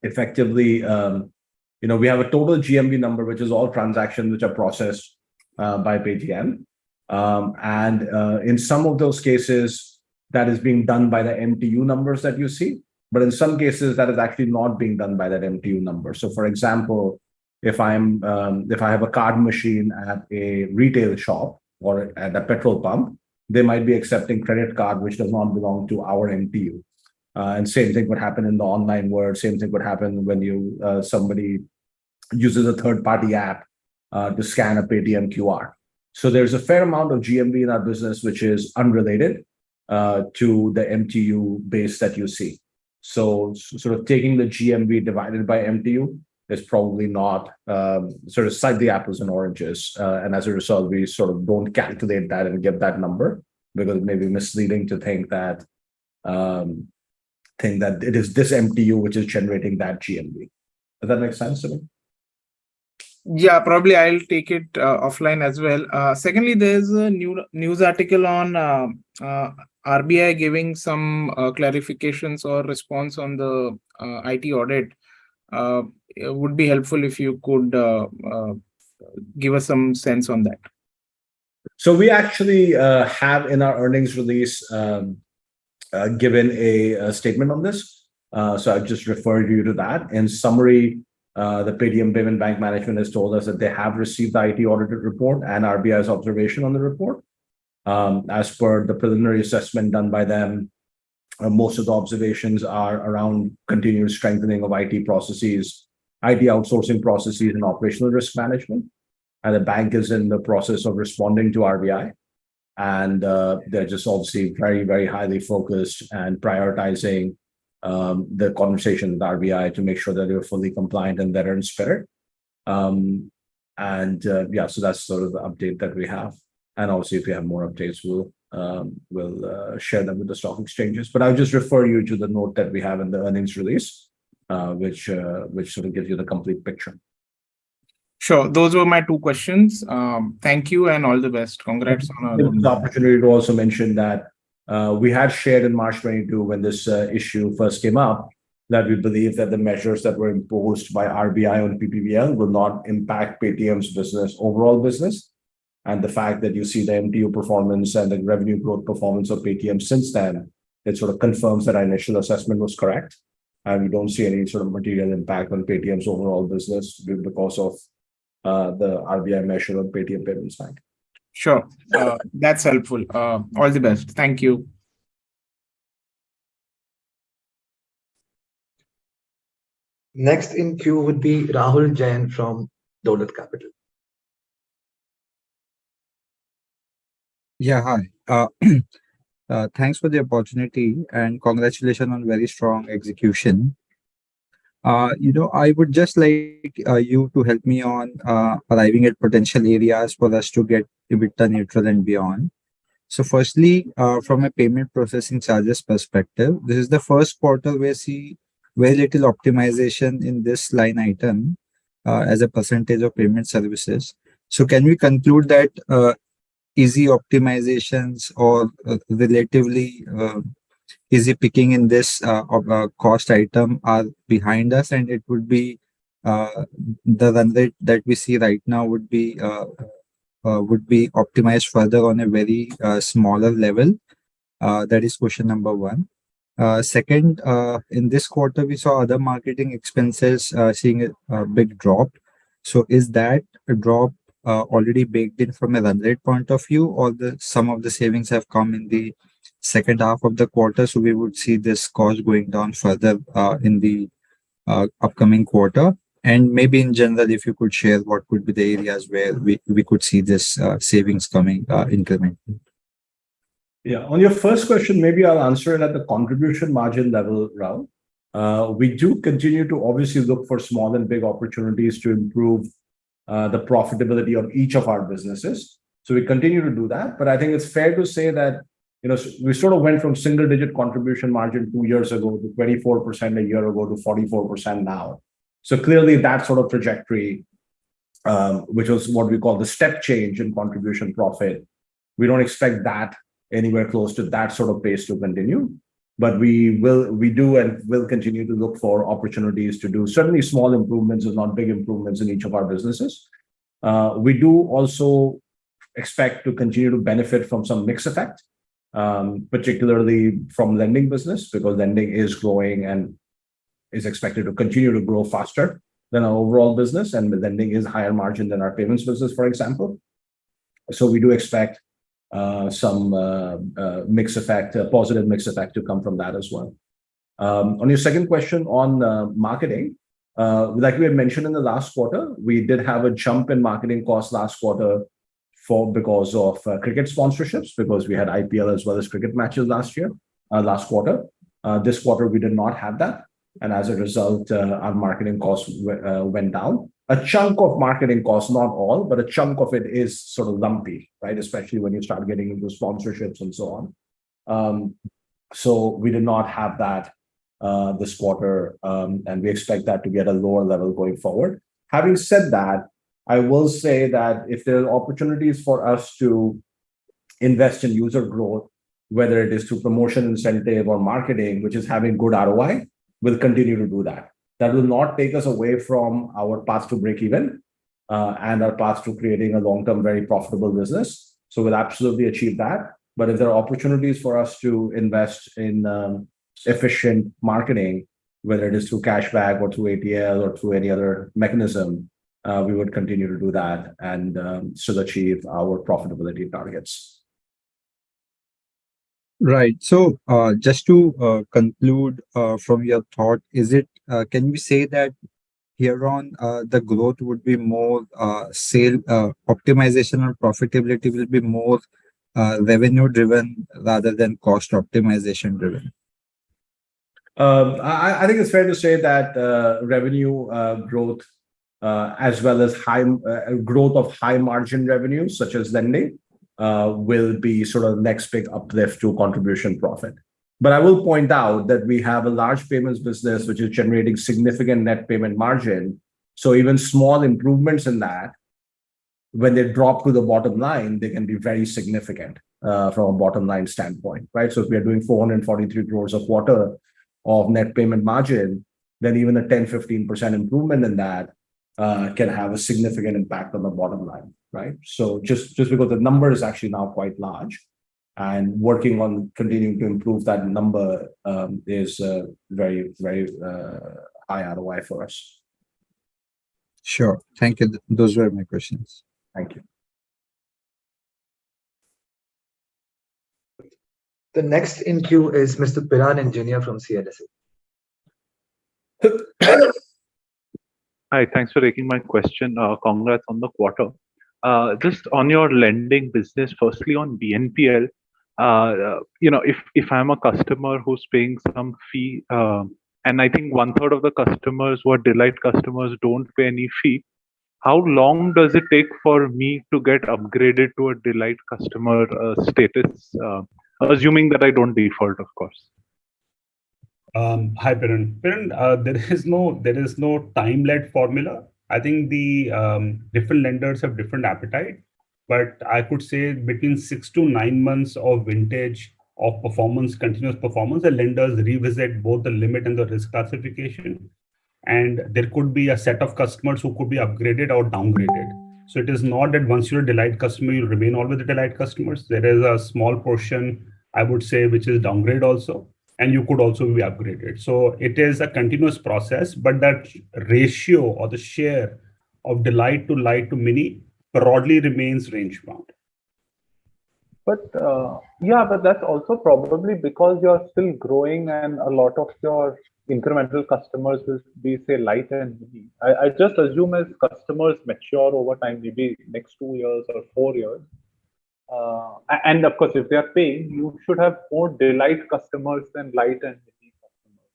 effectively, we have a total GMV number, which is all transactions which are processed by Paytm. And in some of those cases, that is being done by the MTU numbers that you see. But in some cases, that is actually not being done by that MTU number. So for example, if I have a card machine at a retail shop or at a petrol pump, they might be accepting credit card, which does not belong to our MTU. And same thing would happen in the online world. Same thing would happen when somebody uses a third-party app to scan a Paytm QR. So there's a fair amount of GMV in our business which is unrelated to the MTU base that you see. So sort of taking the GMV divided by MTU is probably not sort of cite the apples and oranges. And as a result, we sort of don't calculate that and get that number because it may be misleading to think that it is this MTU which is generating that GMV. Does that make sense to me? Yeah, probably I'll take it offline as well. Secondly, there's a new news article on RBI giving some clarifications or response on the IT audit. It would be helpful if you could give us some sense on that. So we actually have in our earnings release given a statement on this. So I've just referred you to that. In summary, the Paytm Payment Bank Management has told us that they have received the IT audited report and RBI's observation on the report. As per the preliminary assessment done by them, most of the observations are around continued strengthening of IT processes, IT outsourcing processes, and operational risk management. And the bank is in the process of responding to RBI. And they're just obviously very, very highly focused and prioritizing the conversation with RBI to make sure that they're fully compliant and better in spirit. So that's sort of the update that we have. And obviously, if we have more updates, we'll share them with the stock exchanges. But I'll just refer you to the note that we have in the earnings release, which sort of gives you the complete picture. Sure. Those were my two questions. Thank you and all the best. Congrats on the opportunity to also mention that we had shared in March 22 when this issue first came up that we believe that the measures that were imposed by RBI on PPBL will not impact Paytm's overall business. And the fact that you see the MTU performance and the revenue growth performance of Paytm since then, it sort of confirms that our initial assessment was correct. And we don't see any sort of material impact on Paytm's overall business because of the RBI measure on Paytm Payments Bank. Sure. That's helpful. All the best. Thank you. Next in queue would be Rahul Jain from Dolat Capital. Yeah, hi. Thanks for the opportunity and congratulations on very strong execution. I would just like you to help me on arriving at potential areas for us to get EBITDA neutral and beyond. So firstly, from a payment processing charges perspective, this is the first quarter where we see very little optimization in this line item as a percentage of payment services. So can we conclude that easy optimizations or relatively easy picking in this cost item are behind us, and it would be the run rate that we see right now would be optimized further on a very smaller level? That is question number one. Second, in this quarter, we saw other marketing expenses seeing a big drop. So is that a drop already baked in from a run rate point of view, or some of the savings have come in the second half of the quarter, so we would see this cost going down further in the upcoming quarter? And maybe in general, if you could share what could be the areas where we could see this savings coming incrementally. Yeah, on your first question, maybe I'll answer it at the contribution margin level, Rahul. We do continue to obviously look for small and big opportunities to improve the profitability of each of our businesses. So we continue to do that. But I think it's fair to say that we sort of went from single-digit contribution margin 2 years ago to 24% a year ago to 44% now. So clearly that sort of trajectory, which was what we call the step change in contribution profit, we don't expect that anywhere close to that sort of pace to continue. But we do and will continue to look for opportunities to do certainly small improvements and not big improvements in each of our businesses. We do also expect to continue to benefit from some mix effect. particularly from lending business, because lending is growing and is expected to continue to grow faster than our overall business, and lending is higher margin than our payments business, for example. So we do expect some mix effect, a positive mix effect to come from that as well. On your second question on marketing, like we had mentioned in the last quarter, we did have a jump in marketing costs last quarter because of cricket sponsorships, because we had IPL as well as cricket matches last quarter. This quarter, we did not have that. And as a result, our marketing costs went down. A chunk of marketing costs, not all, but a chunk of it is sort of lumpy, right? Especially when you start getting into sponsorships and so on. So we did not have that this quarter, and we expect that to be at a lower level going forward. Having said that, I will say that if there are opportunities for us to invest in user growth, whether it is through promotion incentive or marketing, which is having good ROI, we'll continue to do that. That will not take us away from our path to break even and our path to creating a long-term, very profitable business. So we'll absolutely achieve that. But if there are opportunities for us to invest in efficient marketing, whether it is through cashback or through ATL or through any other mechanism, we would continue to do that and still achieve our profitability targets. Right. So just to conclude from your thought, can we say that here on the growth would be more sale optimization or profitability will be more revenue driven rather than cost optimization driven? I think it's fair to say that revenue growth as well as high growth of high margin revenues such as lending will be sort of next big uplift to contribution profit. But I will point out that we have a large payments business which is generating significant net payment margin. So even small improvements in that, when they drop to the bottom line, they can be very significant from a bottom line standpoint, right? So if we are doing 443 crores a quarter of net payment margin, then even a 10-15% improvement in that can have a significant impact on the bottom line, right? So just because the number is actually now quite large, and working on continuing to improve that number is very, very high ROI for us. Sure. Thank you. Those were my questions. Thank you. The next in queue is Mr. Piran Engineer from CLSA. Hi, thanks for taking my question. Congrats on the quarter. Just on your lending business, firstly on BNPL, if I'm a customer who's paying some fee, and I think 1/3 of the customers who are Delight customers don't pay any fee, how long does it take for me to get upgraded to a Delight customer status, assuming that I don't default, of course? Hi, Piran. There is no time-led formula. I think the different lenders have different appetite, but I could say between 6 to 9 months of vintage of performance, continuous performance, the lenders revisit both the limit and the risk classification. And there could be a set of customers who could be upgraded or downgraded. So it is not that once you're a Delight customer, you remain always a Delight customers. There is a small portion, I would say, which is downgrade also, and you could also be upgraded. So it is a continuous process, but that ratio or the share of Delight to Light to Mini broadly remains range bound. But but that's also probably because you're still growing and a lot of your incremental customers will be, say, Light and Mini. I just assume as customers mature over time, maybe next 2 years or 4 years, and of course, if they are paying, you should have more Delight customers than Light and Mini customers.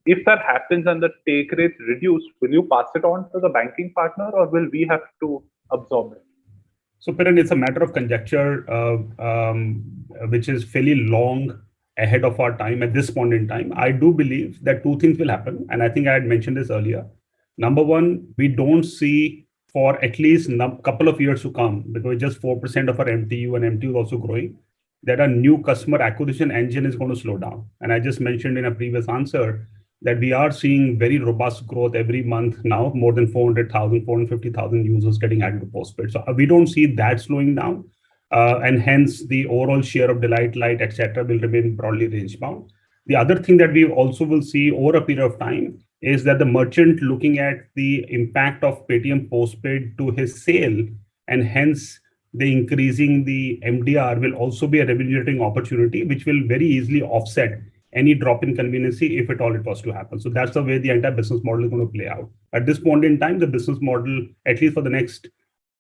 If that happens and the take rate reduce, will you pass it on to the banking partner, or will we have to absorb it? So, Piran, it's a matter of conjecture, which is fairly long ahead of our time at this point in time. I do believe that 2 things will happen, and I think I had mentioned this earlier. Number one, we don't see for at least a couple of years to come, because just 4% of our MTU and MTU is also growing, that our new customer acquisition engine is going to slow down. And I just mentioned in a previous answer, that we are seeing very robust growth every month now, more than 400,000, 450,000 users getting added to postpaid. So we don't see that slowing down. And hence the overall share of Delight, Lite, etc. will remain broadly range bound. The other thing that we also will see over a period of time is that the merchant looking at the impact of Paytm postpaid to his sale, and hence the increasing the MDR will also be a revenue generating opportunity, which will very easily offset any drop in conveniency if at all it was to happen. So that's the way the entire business model is going to play out. At this point in time, the business model, at least for the next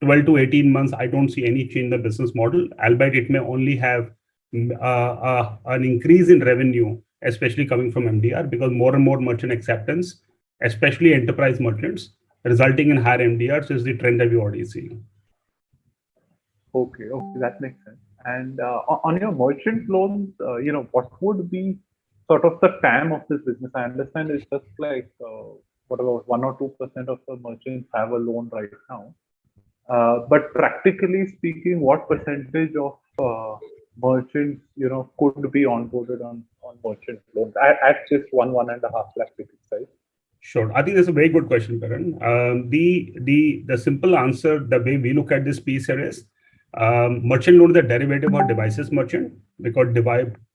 12 to 18 months, I don't see any change in the business model, albeit it may only have an increase in revenue, especially coming from MDR, because more and more merchant acceptance, especially enterprise merchants, resulting in higher MDRs is the trend that we already see. Okay, that makes sense. And on your merchant loans, what would be sort of the TAM of this business? I understand it's just like what about 1 or 2% of the merchants have a loan right now. But practically speaking, what percentage of merchants, could be onboarded on merchant loans at just 1.5 lakh ticket size? Sure. I think that's a very good question, Karan. The simple answer, the way we look at this piece here is merchant loan is a derivative of devices merchant, because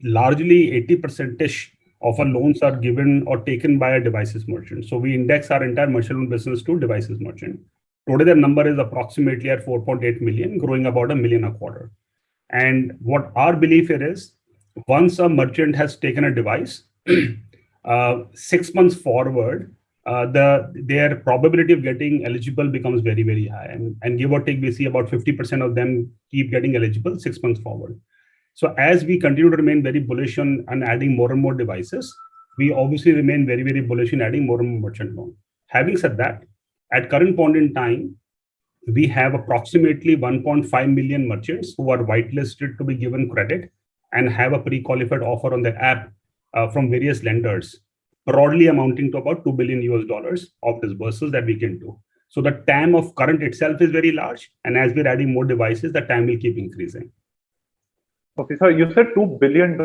largely 80% of our loans are given or taken by a devices merchant. So we index our entire merchant loan business to devices merchant. Today, the number is approximately at 4.8 million, growing about 1 million a quarter. And what our belief here is, once a merchant has taken a device, 6 months forward, their probability of getting eligible becomes very, very high. And give or take, we see about 50% of them keep getting eligible 6 months forward. So as we continue to remain very bullish on adding more and more devices, we obviously remain very, very bullish in adding more and more merchant loan. Having said that, at current point in time, we have approximately 1.5 million merchants who are whitelisted to be given credit and have a pre-qualified offer on the app from various lenders, broadly amounting to about $2 billion of disbursements that we can do. So the TAM of current itself is very large, and as we're adding more devices, the TAM will keep increasing. Okay, so you said $2 billion.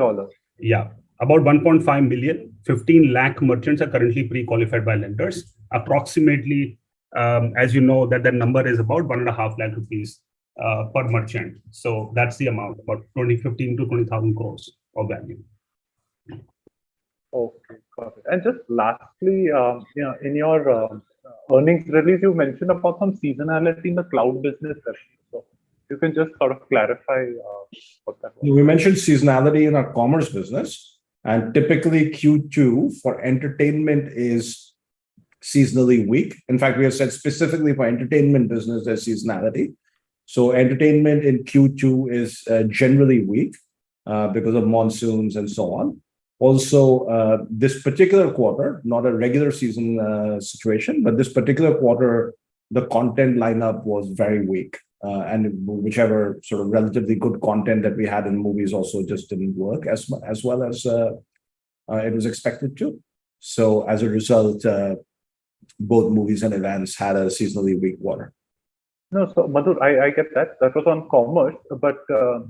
Yeah, about 1.5 million, 15 lakh merchants are currently pre-qualified by lenders. Approximately, as you know, that number is about 1.5 lakh rupees per merchant. So that's the amount, about 15 to 20,000 crores of value. Okay, got it. And just lastly, in your earnings release, you mentioned about some seasonality in the cloud business. So you can just sort of clarify what that was. We mentioned seasonality in our commerce business, and typically Q2 for entertainment is seasonally weak. In fact, we have said specifically for entertainment business, there's seasonality. So entertainment in Q2 is generally weak because of monsoons and so on. Also, this particular quarter, not a regular season situation, but this particular quarter, the content lineup was very weak. And whichever sort of relatively good content that we had in movies also just didn't work as well as it was expected to. So as a result, both movies and events had a seasonally weak quarter. No, so Madhur, I get that. That was on commerce. But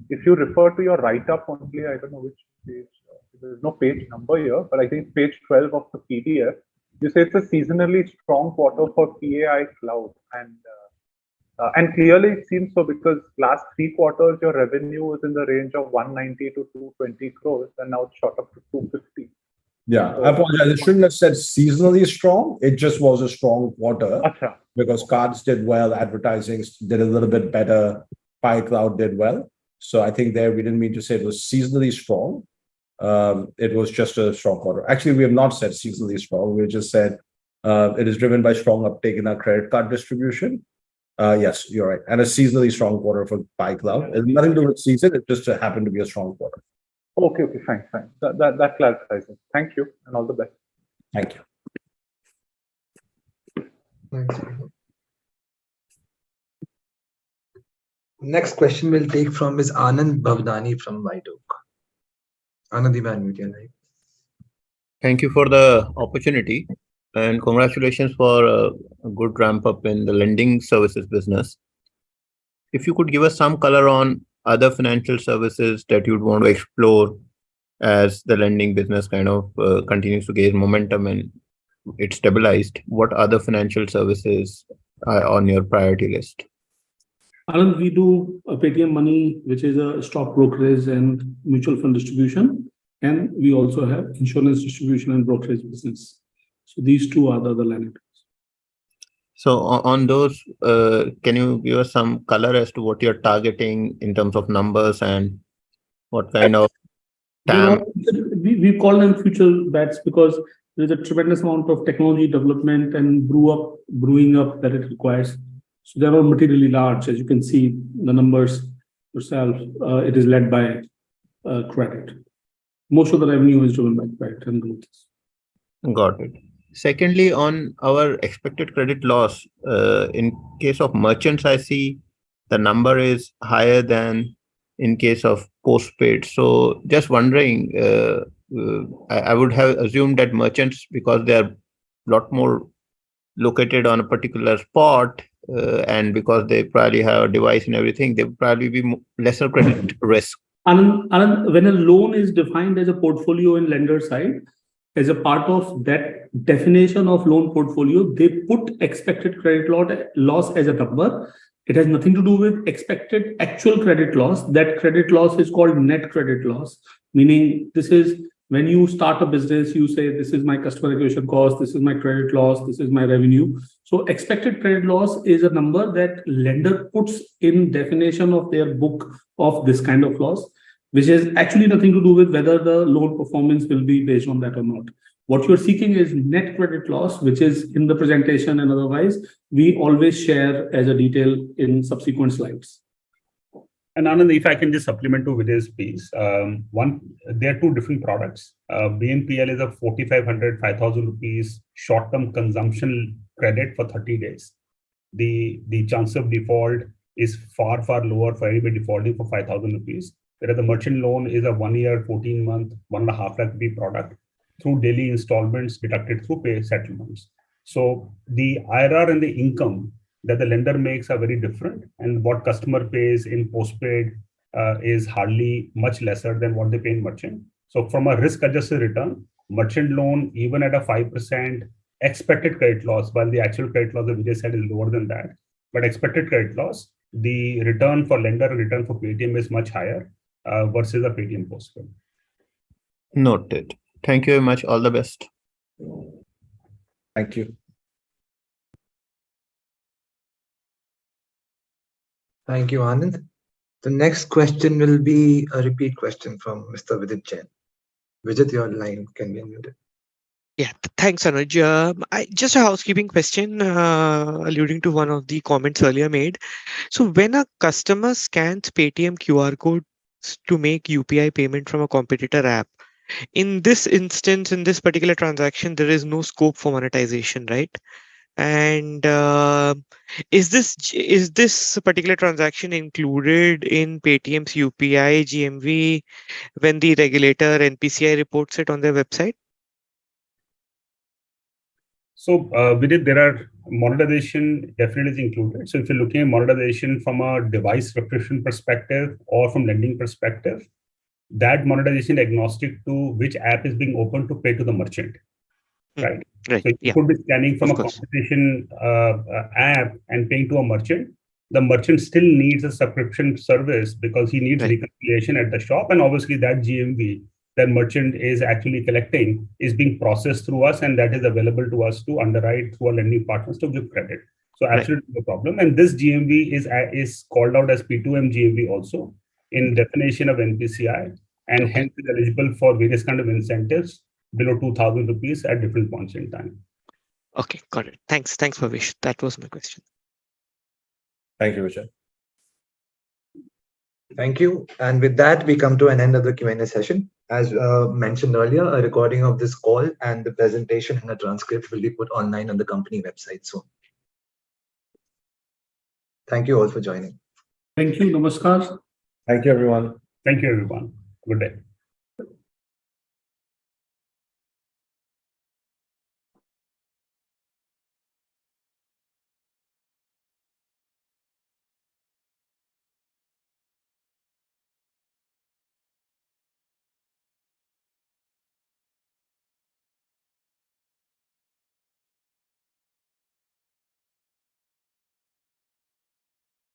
if you refer to your write-up only, I don't know which page. There's no page number here, but I think page 12 of the PDF, you say it's a seasonally strong quarter for PAI Cloud. And clearly it seems so, because last 3 quarters, your revenue was in the range of 190 to 220 crores, and now it's shot up to 250. Yeah, I apologize. I shouldn't have said seasonally strong. It just was a strong quarter because cards did well, advertising did a little bit better, PAI Cloud did well. So I think there we didn't mean to say it was seasonally strong. It was just a strong quarter. Actually, we have not said seasonally strong. We just said it is driven by strong uptake in our credit card distribution. Yes, you're right. And a seasonally strong quarter for PAI Cloud. It's nothing to do with season. It just happened to be a strong quarter. Okay, fine. That clarifies it. Thank you, and all the best. Thank you. Thanks. Next question we'll take from is Anand Bhavdani from White Oak. Anand, you may unmute your line. Thank you for the opportunity, and congratulations for a good ramp up in the lending services business. If you could give us some color on other financial services that you'd want to explore as the lending business kind of continues to gain momentum and it's stabilized, what other financial services are on your priority list? Anand, we do a Paytm Money, which is a stock brokerage and mutual fund distribution. And we also have insurance distribution and brokerage business. So these two are the other line items. So on those, can you give us some color as to what you're targeting in terms of numbers and what kind of TAM? We call them future bets because there's a tremendous amount of technology development and brewing up that it requires. So they're all materially large. As you can see, the numbers yourself, it is led by credit. Most of the revenue is driven by credit and growth. Got it. Secondly, on our expected credit loss, in case of merchants, I see the number is higher than in case of postpaid. So just wondering, I would have assumed that merchants, because they are a lot more located on a particular spot, and because they probably have a device and everything, they would probably be lesser credit risk. Anand, when a loan is defined as a portfolio in lender side, as a part of that definition of loan portfolio, they put expected credit loss as a number. It has nothing to do with expected actual credit loss. That credit loss is called net credit loss, meaning this is when you start a business, you say, this is my customer acquisition cost, this is my credit loss, this is my revenue. So expected credit loss is a number that lender puts in definition of their book of this kind of loss, which has actually nothing to do with whether the loan performance will be based on that or not. What you're seeking is net credit loss, which is in the presentation and otherwise, we always share as a detail in subsequent slides. And Anand, if I can just supplement to Vijay's piece, there are two different products. BNPL is a 4,500, 5,000 rupees short-term consumption credit for 30 days. The chance of default is far, far lower for anybody defaulting for 5,000 rupees. Whereas the merchant loan is a 1 year, 14-month, 1.5 lakh rupee product through daily installments deducted through pay settlements. So the IRR and the income that the lender makes are very different, and what customer pays in postpaid is hardly much lesser than what they pay in merchant. So from a risk-adjusted return, merchant loan, even at a 5% expected credit loss, while the actual credit loss that Vijay said is lower than that, but expected credit loss, the return for lender and return for Paytm is much higher versus a Paytm postpaid. Noted. Thank you very much. All the best. Thank you. Thank you, Anand. The next question will be a repeat question from Mr. Vidit Jain. Vijay, your line can be unmuted. Yeah, thanks, Anuj. Just a housekeeping question alluding to one of the comments earlier made. So when a customer scans Paytm QR code to make UPI payment from a competitor app, in this instance, in this particular transaction, there is no scope for monetization, right? And is this particular transaction included in Paytm's UPI GMV when the regulator NPCI reports it on their website? So Vidit, there are monetization definitely is included. So if you're looking at monetization from a device subscription perspective or from lending perspective, that monetization agnostic to which app is being opened to pay to the merchant, right? Right. So you could be scanning from a competition app and paying to a merchant. The merchant still needs a subscription service because he needs reconciliation at the shop, and obviously that GMV that merchant is actually collecting is being processed through us, and that is available to us to underwrite through our lending partners to give credit. So absolutely no problem. And this GMV is called out as P2M GMV also in definition of NPCI, and hence is eligible for various kind of incentives below 2,000 rupees at different points in time. Okay, got it. Thanks, Bhavesh. That was my question. Thank you, Vijay. Thank you. And with that, we come to an end of the Q&A session. As mentioned earlier, a recording of this call and the presentation and a transcript will be put online on the company website soon. Thank you all for joining. Thank you. Namaskar. Thank you, everyone. Thank you, everyone. Good day.